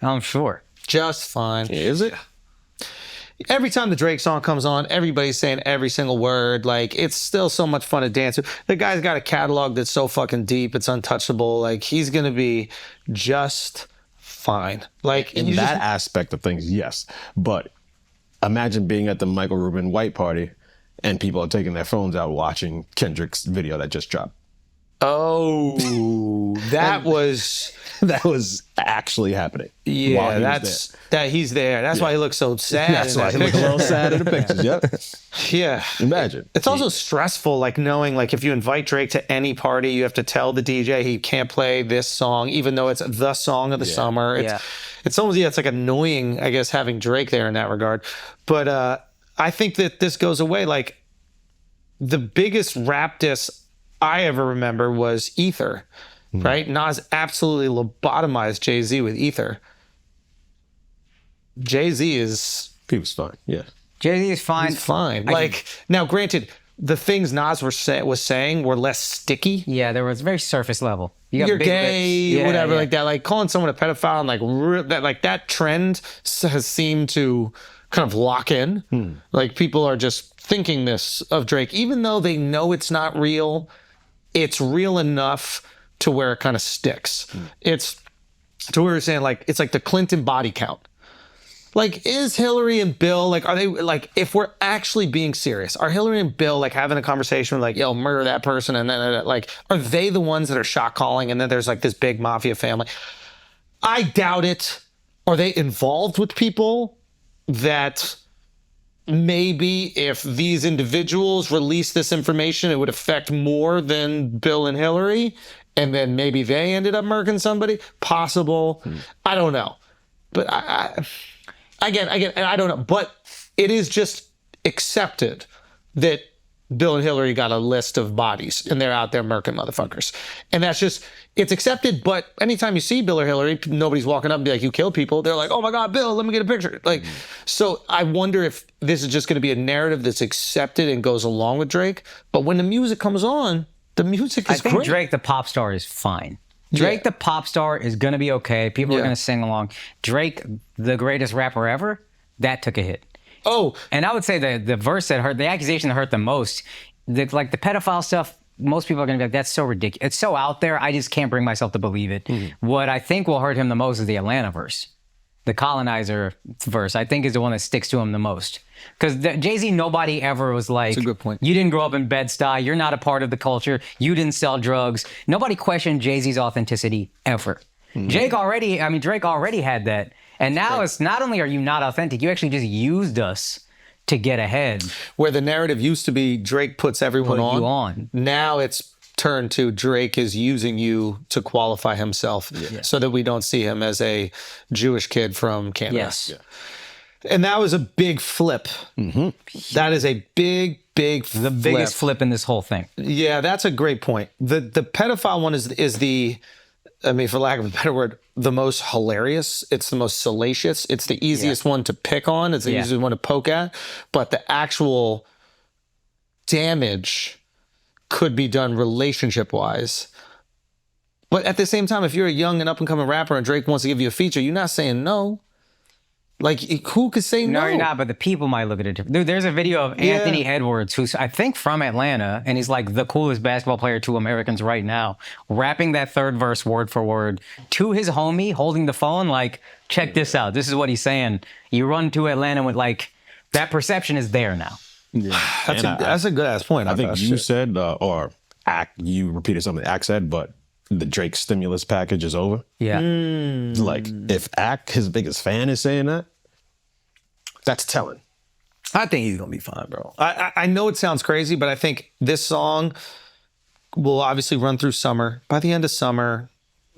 I'm sure. Just fine. Is it? every time the Drake song comes on, everybody's saying every single word. Like, it's still so much fun to dance to. The guy's got a catalog that's so fucking deep, it's untouchable. Like, he's gonna be just fine. Like, In that aspect of things, yes. But imagine being at the Michael Rubin white party and people are taking their phones out watching Kendrick's video that just dropped. Oh, that was actually happening. Yeah, he's there. That's why he looks so sad. That's why he looks a little sad in the pictures. Yep. Yeah. Imagine. It's also stressful, like knowing, like if you invite Drake to any party, you have to tell the DJ he can't play this song, even though it's the song of the summer. It's almost it's like annoying, I guess, having Drake there in that regard. But I think that this goes away. Like the biggest rap diss I ever remember was Ether, right? Nas absolutely lobotomized Jay-Z with Ether. Jay-Z is... He was fine, yeah. Jay-Z is fine. He's fine. Like, now granted, the things Nas was saying were less sticky. Yeah, there was very surface level. You're gay, whatever, like that. Like calling someone a pedophile and that trend has seemed to kind of lock in. Like people are just thinking this of Drake, even though they know it's not real. It's real enough to where it kind of sticks. It's to where we're saying like it's like the Clinton body count. Like, is Hillary and Bill, like, are they, like, if we're actually being serious, are Hillary and Bill, like, having a conversation like, yo, murder that person, and then, like, are they the ones that are shot calling, and then there's, like, this big mafia family? I doubt it. Are they involved with people that maybe if these individuals release this information, it would affect more than Bill and Hillary, and then maybe they ended up murking somebody? Possible. I don't know. But Again, and I don't know, but it is just accepted that Bill and Hillary got a list of bodies and they're out there murking motherfuckers. And that's just, it's accepted, but anytime you see Bill or Hillary, nobody's walking up and be like, you killed people. They're like, oh my God, Bill, let me get a picture. Like, so I wonder if this is just going to be a narrative that's accepted and goes along with Drake. But when the music comes on, the music is great. I think Drake, the pop star, is fine. Drake, the pop star, is going to be okay. People are going to sing along. Drake, the greatest rapper ever, that took a hit. Oh. And I would say the verse that hurt, the accusation that hurt the most, like the pedophile stuff, most people are going to be like, that's so ridiculous. It's so out there, I just can't bring myself to believe it. What I think will hurt him the most is the Atlanta verse. The colonizer verse, I think, is the one that sticks to him the most. Because Jay-Z, nobody ever was like, that's a good point. You didn't grow up in Bed-Stuy, you're not a part of the culture, you didn't sell drugs. Nobody questioned Jay-Z's authenticity ever. Drake already had that. And now it's not only are you not authentic, you actually just used us to get ahead. Where the narrative used to be Drake puts everyone Put you on. Now it's turned to Drake is using you to qualify himself so that we don't see him as a Jewish kid from Canada. Yes. And that was a big flip. That is a big The biggest flip in this whole thing. Yeah, that's a great point. The pedophile one is the, I mean, for lack of a better word, the most hilarious. It's the most salacious. It's the easiest one to pick on. It's the easiest one to poke at. But the actual damage could be done relationship-wise. But at the same time, if you're a young and up-and-coming rapper and Drake wants to give you a feature, you're not saying no. Like, who could say no? No, you're not, but the people might look at it different. Dude, there's a video of Anthony Edwards, who's, I think, from Atlanta, and he's like the coolest basketball player to Americans right now, rapping that third verse word for word to his homie, holding the phone, like, check this out. This is what he's saying. You run to Atlanta with, like, that perception is there now. Yeah, that's a good-ass point. I think you said, you repeated something Ak said, but the Drake stimulus package is over. Yeah. Like, if Ak, his biggest fan, is saying that, that's telling. I think he's going to be fine, bro. I know it sounds crazy, but I think this song will obviously run through summer. By the end of summer,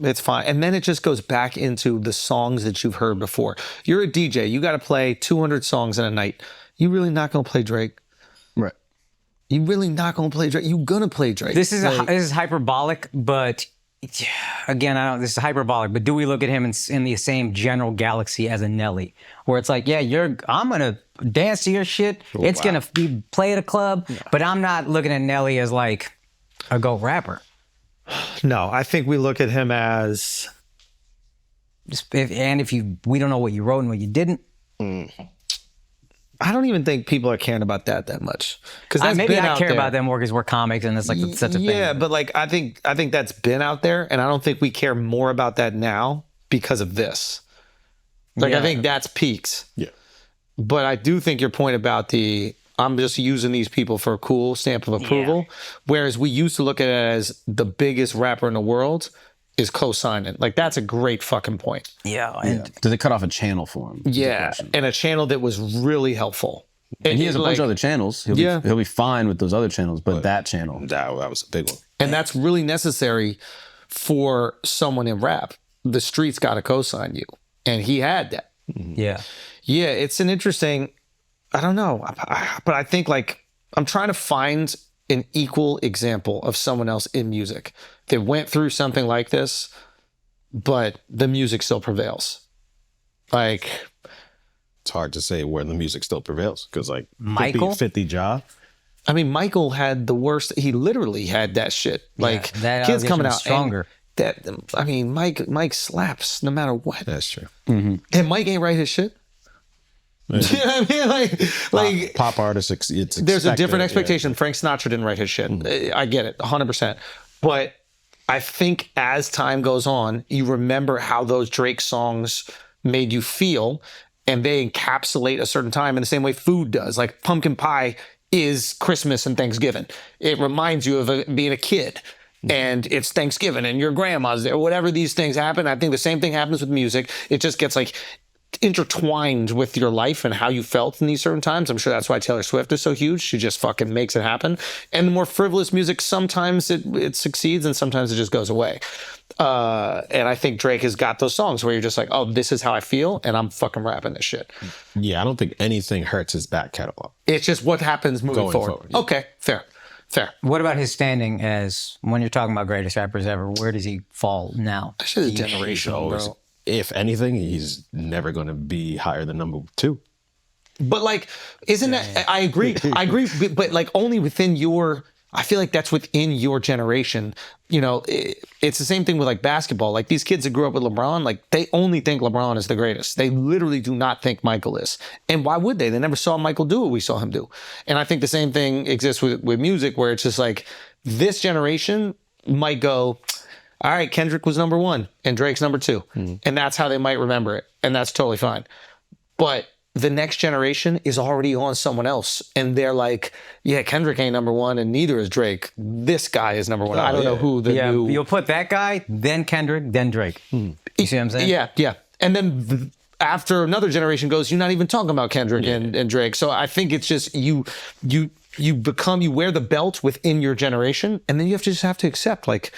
it's fine. And then it just goes back into the songs that you've heard before. You're a DJ. You got to play 200 songs in a night. You really not going to play Drake? Right. You really not going to play Drake? You going to play Drake. This is hyperbolic, but again, this is hyperbolic, but do we look at him in the same general galaxy as a Nelly? Where it's like, I'm going to dance to your shit. It's going to be play at a club, but I'm not looking at Nelly as like a GOAT rapper. No, I think we look at him as... we don't know what you wrote and what you didn't. I don't even think people are caring about that much. Because maybe I care about them more because we're comics and it's like such a thing. Yeah, but like I think that's been out there, and I don't think we care more about that now because of this. Like I think that's peaks. Yeah. But I do think your point about I'm just using these people for a cool stamp of approval, whereas we used to look at it as the biggest rapper in the world is co-signing. Like that's a great fucking point. Yeah. And Did they cut off a channel for him? Yeah, and a channel that was really helpful. And he has a bunch of other channels. He'll be fine with those other channels, but that channel. That was a big one. And that's really necessary for someone in rap. The streets got to co-sign you. And he had that. yeah. Yeah, it's an interesting, I don't know, but I think like I'm trying to find an equal example of someone else in music that went through something like this, but the music still prevails. Like, It's hard to say where the music still prevails because like Michael? 50 job. I mean, Michael had the worst. He literally had that shit. Like that kids coming allegation was out stronger. and I mean, Mike slaps no matter what. That's true. And Mike ain't write his shit. You know what I mean? Like Pop artists, it's there's a expected, different yeah. expectation. Frank Sinatra didn't write his shit. I get it, 100%. But I think as time goes on, you remember how those Drake songs made you feel, and they encapsulate a certain time in the same way food does. Like pumpkin pie is Christmas and Thanksgiving. It reminds you of being a kid. And it's Thanksgiving and your grandma's there. Whatever these things happen, I think the same thing happens with music. It just gets like intertwined with your life and how you felt in these certain times. I'm sure that's why Taylor Swift is so huge. She just fucking makes it happen. And the more frivolous music, sometimes it succeeds and sometimes it just goes away. And I think Drake has got those songs where you're just like, oh, this is how I feel, and I'm fucking rapping this shit. Yeah, I don't think anything hurts his back catalog. It's just what happens moving Going forward. forward, yeah. Okay, fair. What about his standing as, when you're talking about greatest rappers ever, where does he fall now? That shit is generational, bro. If anything, he's never going to be higher than number 2. But like, isn't that, I agree, but like only within I feel like that's within your generation. You know, it's the same thing with like basketball. Like these kids that grew up with LeBron, like they only think LeBron is the greatest. They literally do not think Michael is. And why would they? They never saw Michael do what we saw him do. And I think the same thing exists with music, where it's just like this generation might go, all right, Kendrick was number 1 and Drake's number 2. And that's how they might remember it. And that's totally fine. But the next generation is already on someone else. And they're like, yeah, Kendrick ain't number 1 and neither is Drake. This guy is number 1. I don't know who the new... You'll put that guy, then Kendrick, then Drake. You see what I'm saying? Yeah. And then after another generation goes, you're not even talking about Kendrick and Drake. So I think it's just you wear the belt within your generation, and then you just have to accept, like,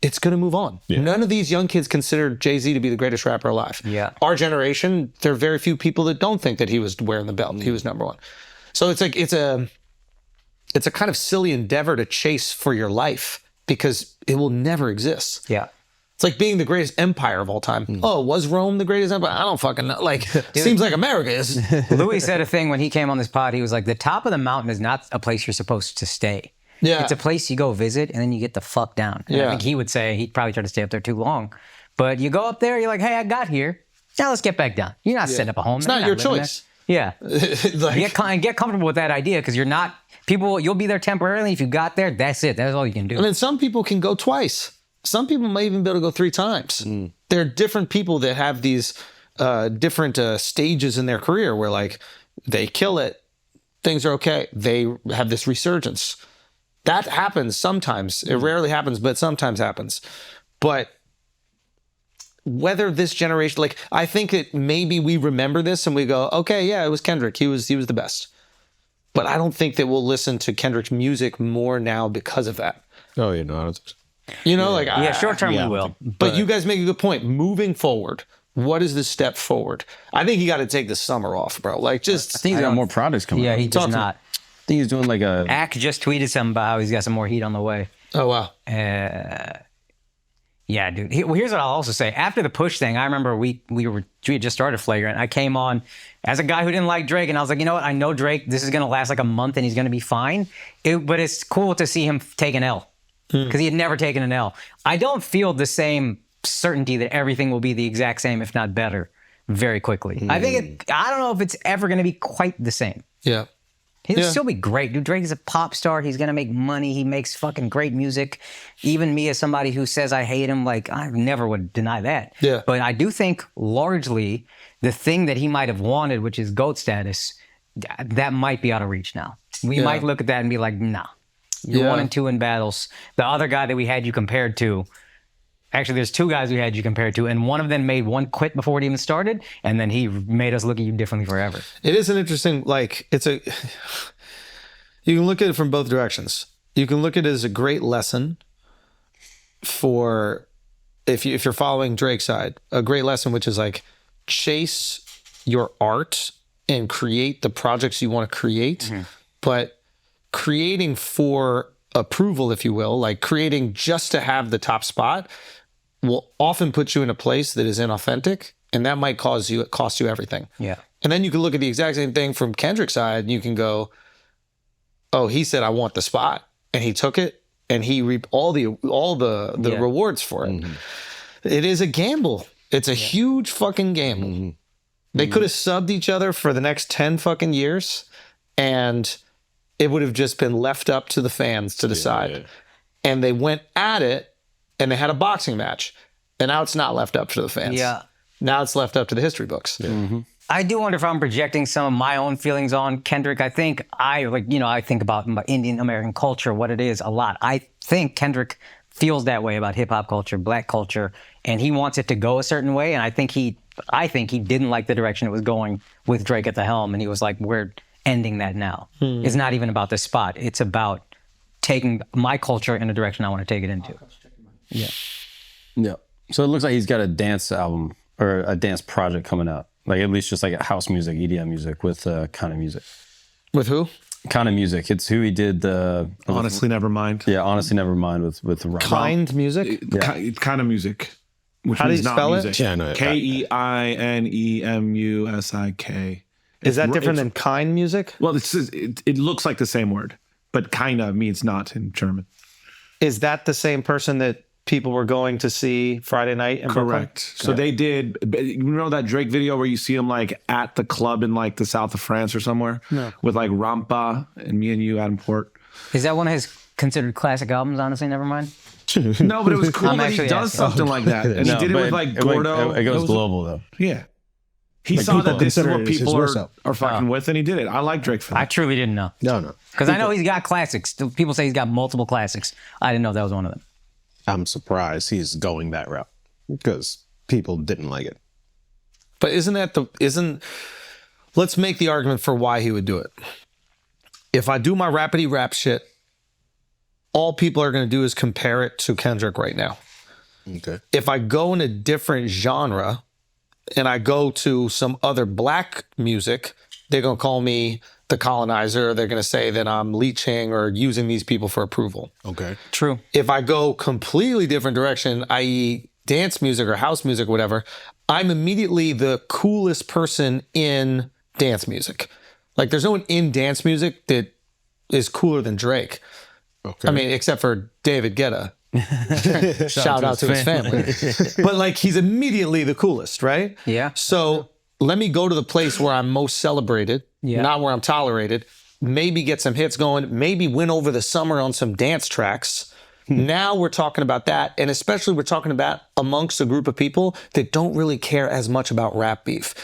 it's going to move on. Yeah. None of these young kids consider Jay-Z to be the greatest rapper alive. Yeah. Our generation, there are very few people that don't think that he was wearing the belt. He was number 1. So it's like, it's a kind of silly endeavor to chase for your life because it will never exist. Yeah. It's like being the greatest empire of all time. Oh, was Rome the greatest empire? I don't fucking know. Like, seems like America is. Louis said a thing when he came on this pod. He was like, the top of the mountain is not a place you're supposed to stay. Yeah. It's a place you go visit and then you get the fuck down. And I think he would say he'd probably try to stay up there too long. But you go up there, you're like, hey, I got here. Now let's get back down. You're not setting up a home. It's not your choice. There. Yeah. Like, get comfortable with that idea because you're not, you'll be there temporarily. If you got there, that's it. That's all you can do. I mean, some people can go twice. Some people may even be able to go 3 times. There are different people that have these different stages in their career where like they kill it, things are okay. They have this resurgence. That happens sometimes. It rarely happens, but sometimes happens. But whether this generation, like, I think that maybe we remember this and we go, okay, yeah, it was Kendrick. He was the best. But I don't think that we'll listen to Kendrick's music more now because of that. Oh, you know, I don't think so. You know, like, short term we will. But you guys make a good point. Moving forward, what is the step forward? I think you got to take the summer off, bro. Like, just I think he's got more products coming Yeah, out. he does not. I think he's doing like a... Ack just tweeted something about how he's got some more heat on the way. Oh, wow. Yeah, dude. Well, here's what I'll also say. After the push thing, I remember we had just started Flagrant. I came on as a guy who didn't like Drake, and I was like, you know what? I know Drake. This is going to last like a month, and he's going to be fine. But it's cool to see him take an L because he had never taken an L. I don't feel the same certainty that everything will be the exact same, if not better, very quickly. I don't know if it's ever going to be quite the same. Yeah. He'll still be great. Dude, Drake is a pop star. He's going to make money. He makes fucking great music. Even me as somebody who says I hate him, like, I never would deny that. Yeah. But I do think largely the thing that he might have wanted, which is GOAT status, that might be out of reach now. We might look at that and be like, nah. You're 1 and 2 in battles. The other guy that we had you compared to, actually, there's 2 guys we had you compared to, and one of them made one quit before it even started, and then he made us look at you differently forever. It is an interesting, like, you can look at it from both directions. You can look at it as a great lesson for, if you're following Drake's side, a great lesson, which is like, chase your art and create the projects you want to create, but creating for approval, if you will, like creating just to have the top spot will often put you in a place that is inauthentic, and that might cost you everything. Yeah. And then you can look at the exact same thing from Kendrick's side, and you can go, oh, he said, I want the spot, and he took it, and he reaped all the rewards for it. It is a gamble. It's a huge fucking gamble. They could have subbed each other for the next 10 fucking years, and it would have just been left up to the fans to decide. And they went at it, and they had a boxing match. And now it's not left up to the fans. Yeah. Now it's left up to the history books. I do wonder if I'm projecting some of my own feelings on Kendrick. I think I think about Indian American culture, what it is, a lot. I think Kendrick feels that way about hip hop culture, black culture, and he wants it to go a certain way. And I think he didn't like the direction it was going with Drake at the helm, and he was like, we're ending that now. It's not even about the spot. It's about taking my culture in a direction I want to take it into. Yeah. So it looks like he's got a dance album or a dance project coming out. Like at least just like a house music, EDM music with kind of music. With who? Kind of music. It's who he did the Honestly, never mind. Yeah, honestly, never mind with Kind music? Kind of music. Which How do you means not spell it? music. Yeah, no, KEINEMUSIK. Is that different than kind music? Well, it looks like the same word, but kinda means not in German. Is that the same person that people were going to see Friday night in Brooklyn? Correct. So they did. You know that Drake video where you see him like at the club in like the south of France or somewhere with like Rampa and Me and You, Adam Port. Is that one of his considered classic albums? Honestly, never mind. No, but it was cool that he actually does asking. something like that, and he did it with like Gordo. It goes global though. Yeah. He saw that this is what consider it his people worst are album. fucking with, and he did it. I like Drake for I that. truly didn't know. No. Because I know he's got classics. People say he's got multiple classics. I didn't know that was one of them. I'm surprised he's going that route because people didn't like it. But let's make the argument for why he would do it. If I do my rapidy rap shit, all people are going to do is compare it to Kendrick right now. Okay. If I go in a different genre and I go to some other black music, they're going to call me the colonizer. They're going to say that I'm leeching or using these people for approval. Okay. True. If I go completely different direction, i.e. dance music or house music or whatever, I'm immediately the coolest person in dance music. Like there's no one in dance music that is cooler than Drake. Okay. I mean, except for David Guetta. Shout out to his family. But like he's immediately the coolest, right? Yeah. So let me go to the place where I'm most celebrated, not where I'm tolerated. Maybe get some hits going, maybe win over the summer on some dance tracks. Now we're talking about that. And especially we're talking about amongst a group of people that don't really care as much about rap beef.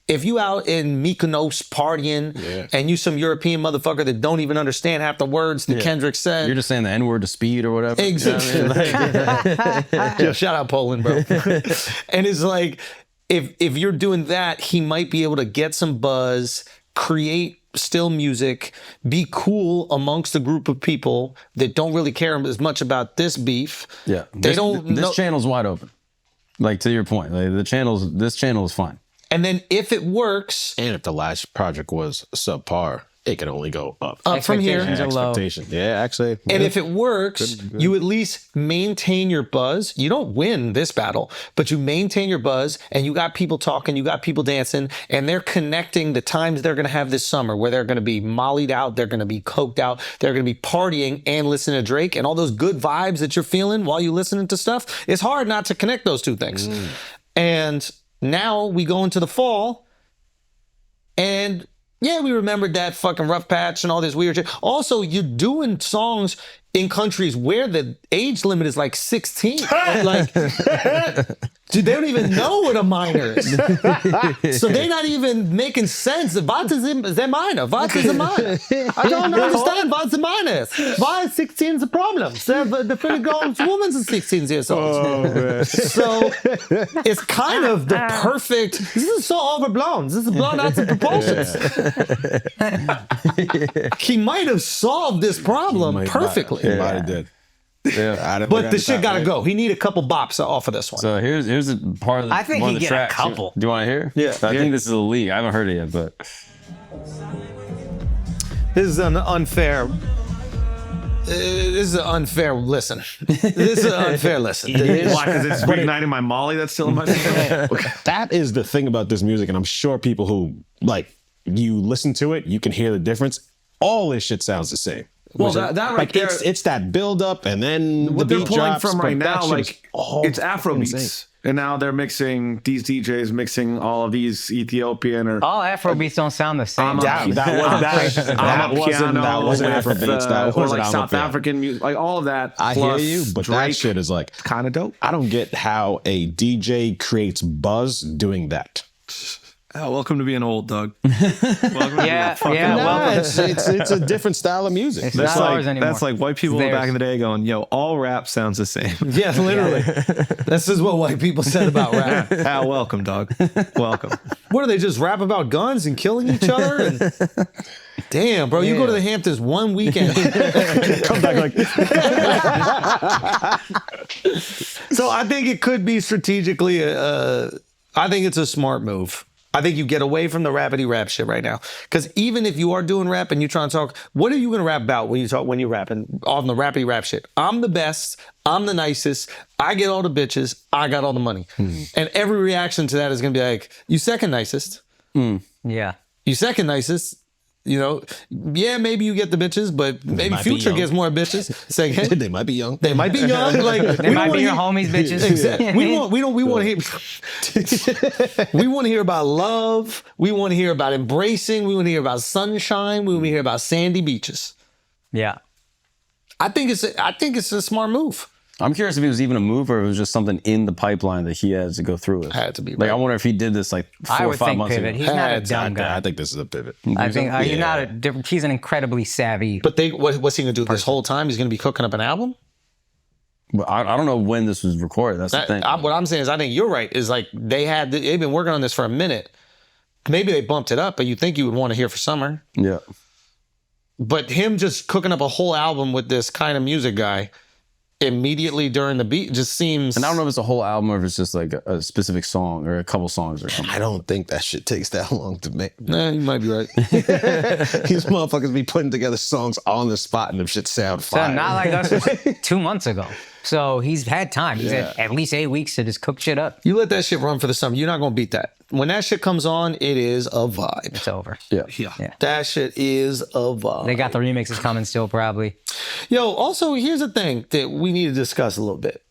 If you out in Mykonos partying and you some European motherfucker that don't even understand half the words that Kendrick said. You're just saying the N-word to speed or whatever. Exactly. You know what I mean? Yo, shout out Poland, bro. And it's like, if you're doing that, he might be able to get some buzz, create still music, be cool amongst a group of people that don't really care as much about this beef. Yeah. This channel's wide open. Like to your point, like this channel is fine. And then if it works, And if the last project was subpar, it can only go up. from here. Expectations are low. Expectation. Yeah, actually. And if it works, you at least maintain your buzz. You don't win this battle, but you maintain your buzz and you got people talking, you got people dancing, and they're connecting the times they're going to have this summer where they're going to be mollied out, they're going to be coked out, they're going to be partying and listening to Drake and all those good vibes that you're feeling while you're listening to stuff. It's hard not to connect those two things. And Now we go into the fall, and yeah, we remembered that fucking rough patch and all this weird shit. Also, you're doing songs in countries where the age limit is like 16. Like, dude, they don't even know what a minor is. So they're not even making sense. What is a minor? What is a minor? I don't understand what a minor is. Why 16 is a problem? The pretty grown woman's 16 years old. Oh, So it's kind of the perfect. This is so overblown. This is blown out of proportions. He might have solved this problem perfectly. He might have did. Yeah, But the shit gotta go. He need a couple bops off of this one. So here's a part of the I think one he of the get a tracks. couple. Do you want to hear? Yeah. I think this is a leak. I haven't heard it yet, but This is an unfair. This is an unfair listen. This is an unfair listen. Why? Because it's reigniting my Molly that's still in my system. That is the thing about this music, and I'm sure people who like you listen to it, you can hear the difference. All this shit sounds the same. Well, that right like there, it's that build up, and then what the they're beat pulling drops, from but right that now, shit is like all it's Afro beats, insane. and now they're mixing these DJs mixing all of these Ethiopian or All Afrobeats don't sound the same. That wasn't Afrobeats. That or wasn't like South Afrobeat. African music, like all of that. I hear plus you, but Drake, that shit is like kind of dope. I don't get how a DJ creates buzz doing that. Oh, welcome to being old, Doug. Welcome to Yeah, being fucking yeah, old. well- it's a different style of music. It's That's not ours like anymore. that's like white people It's back theirs. in the day going, "Yo, all rap sounds the same." Yeah, literally. This is what white people said about rap. Ah, welcome, dog. Welcome. What do they just rap about guns and killing each other? And... Damn, bro, you go to the Hamptons one weekend. Come back like So I think it could be strategically. I think it's a smart move. I think you get away from the rapidy rap shit right now. Because even if you are doing rap and you're trying to talk, what are you going to rap about when you're rapping on the rapidy rap shit? I'm the best. I'm the nicest. I get all the bitches. I got all the money. And every reaction to that is going to be like, you second nicest. Yeah. You second nicest. You know, yeah, maybe you get the bitches, but maybe might be Future young. gets more bitches. Second, they might be young. they might be young. Like They might be your homies, bitches. Exactly. We want to hear. We want to hear about love. We want to hear about embracing. We want to hear about sunshine. We want to hear about sandy beaches. Yeah. I think it's a smart move. I'm curious if it was even a move or it was just something in the pipeline that he has to go through with. Had to be, Like, right. I wonder if he did this like 4 I or would 5 think months pivot. ago. He's not a Had to. dumb guy. I think this is a pivot. I think you're Yeah. not a different. He's an incredibly savvy. But what's he gonna do this whole time? He's gonna be cooking up an album. But I don't know when this was recorded. That's the thing. What I'm saying is, I think you're right. Is like they've been working on this for a minute. Maybe they bumped it up, but you think you would want to hear for summer. Yeah. But him just cooking up a whole album with this kind of music guy immediately during the beat just seems. And I don't know if it's a whole album or if it's just like a specific song or a couple songs or something. I don't think that shit takes that long to make. Nah, you might be right. These motherfuckers be putting together songs on the spot and them shit sound So fire. not like us was 2 months ago. So he's had time. He's had at least 8 weeks to just cook shit up. You let that shit run for the summer. You're not gonna beat that. When that shit comes on, it is a vibe. It's over. Yeah. That shit is a vibe. They got the remixes coming still, probably. Yo, also, here's the thing that we need to discuss a little bit.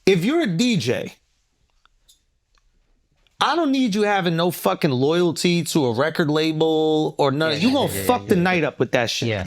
If you're a DJ, I don't need you having no fucking loyalty to a record label or none. You gonna fuck the night up with that shit. Yeah.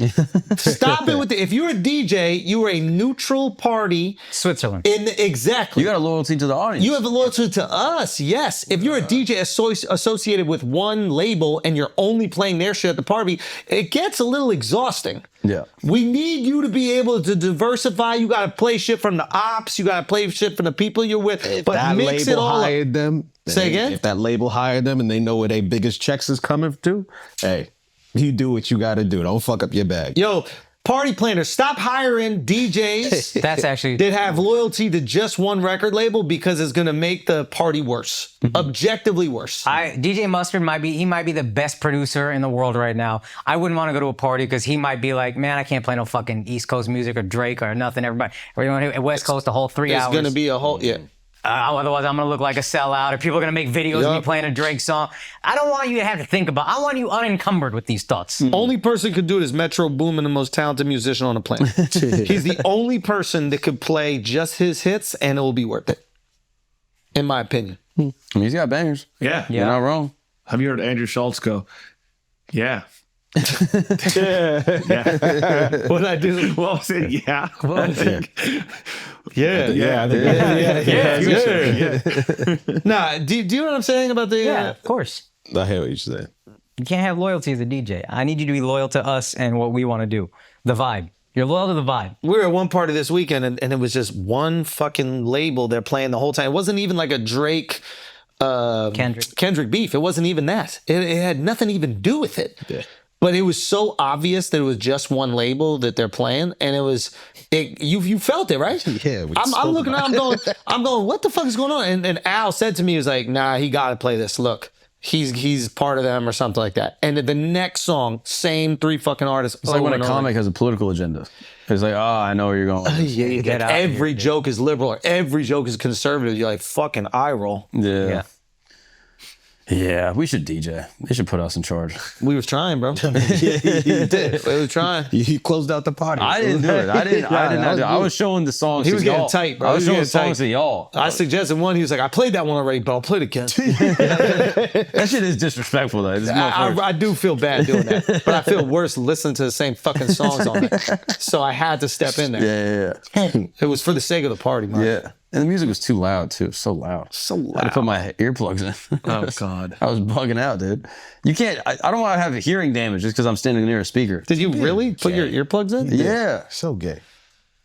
Stop it with the. If you're a DJ, you are a neutral party. Switzerland. Exactly. You got a loyalty to the audience. You have a loyalty to us, yes. If you're a DJ associated with one label and you're only playing their shit at the party, it gets a little exhausting. Yeah. We need you to be able to diversify. You got to play shit from the ops. You got to play shit from the people you're with. If but that mix label it all up. hired them. Say again? If that label hired them and they know where their biggest checks is coming to, hey, you do what you got to do. Don't fuck up your bag. Yo, party planners, stop hiring DJs That's actually. that have loyalty to just one record label because it's going to make the party worse. Objectively worse. DJ Mustard might be the best producer in the world right now. I wouldn't want to go to a party because he might be like, man, I can't play no fucking East Coast music or Drake or nothing. Everyone West Coast the whole 3 It's hours. going to be a whole, yeah. Otherwise, I'm gonna look like a sellout, or people are gonna make videos of me Yup. playing a Drake song. I don't want you to have to think about. I want you unencumbered with these thoughts. Only person could do it is Metro Boomin, the most talented musician on the planet. He's the only person that could play just his hits and it will be worth it. In my opinion. I mean, he's got bangers. Yeah. You're not wrong. Have you heard Andrew Schultz go, yeah. What I do? Well, I said, yeah. Nah, do you know what I'm saying about the? Yeah, of course. I hear what you're saying. You can't have loyalty as a DJ. I need you to be loyal to us and what we want to do. The vibe. You're loyal to the vibe. We were at one party this weekend, and it was just one fucking label they're playing the whole time. It wasn't even like a Drake, Kendrick beef. It wasn't even that. It had nothing to even do with it. Yeah. But it was so obvious that it was just one label that they're playing, and you felt it, right? Yeah. I'm looking around, I'm going, what the fuck is going on? And Al said to me, he was like, nah, he got to play this. Look, he's part of them or something like that. And the next song, same 3 fucking artists. It's like when a comic has a political agenda. It's like, oh, I know where you're going. Every joke is liberal or every joke is conservative. You're like, fucking eye roll. Yeah. Yeah, we should DJ. They should put us in charge. We was trying, bro. You did. We was trying. You closed out the party. I didn't do it. I didn't. I was showing the songs. He was to getting y'all. tight, bro. I was showing songs to y'all. I suggested one. He was like, I played that one already, but I'll play it again. That shit is disrespectful, though. I do feel bad doing that, but I feel worse listening to the same fucking songs on it. So I had to step in there. Yeah. It was for the sake of the party, man. Yeah. And the music was too loud, too. So loud. So loud. I had to put my earplugs in. Oh, God. I was bugging out, dude. You can't, I don't want to have hearing damage just because I'm standing near a speaker. Did you really put your earplugs in? Yeah. So gay.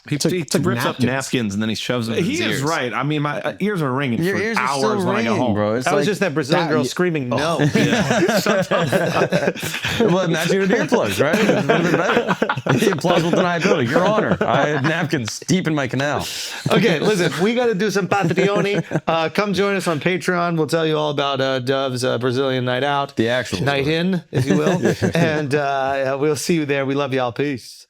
He rips up napkins and then he shoves them in his He ears. is right. I mean, my ears are ringing Your for ears are hours still when I get ringing, home. bro. It's That was just that Brazilian girl screaming no. Well, imagine with earplugs, right? It would have been better. Plausible deniability. Your Honor. I had napkins deep in my canal. Okay, listen, we got to do some Patreon. Come join us on Patreon. We'll tell you all about Dove's Brazilian night out. The actual night story. in, if you will. And we'll see you there. We love y'all. Peace.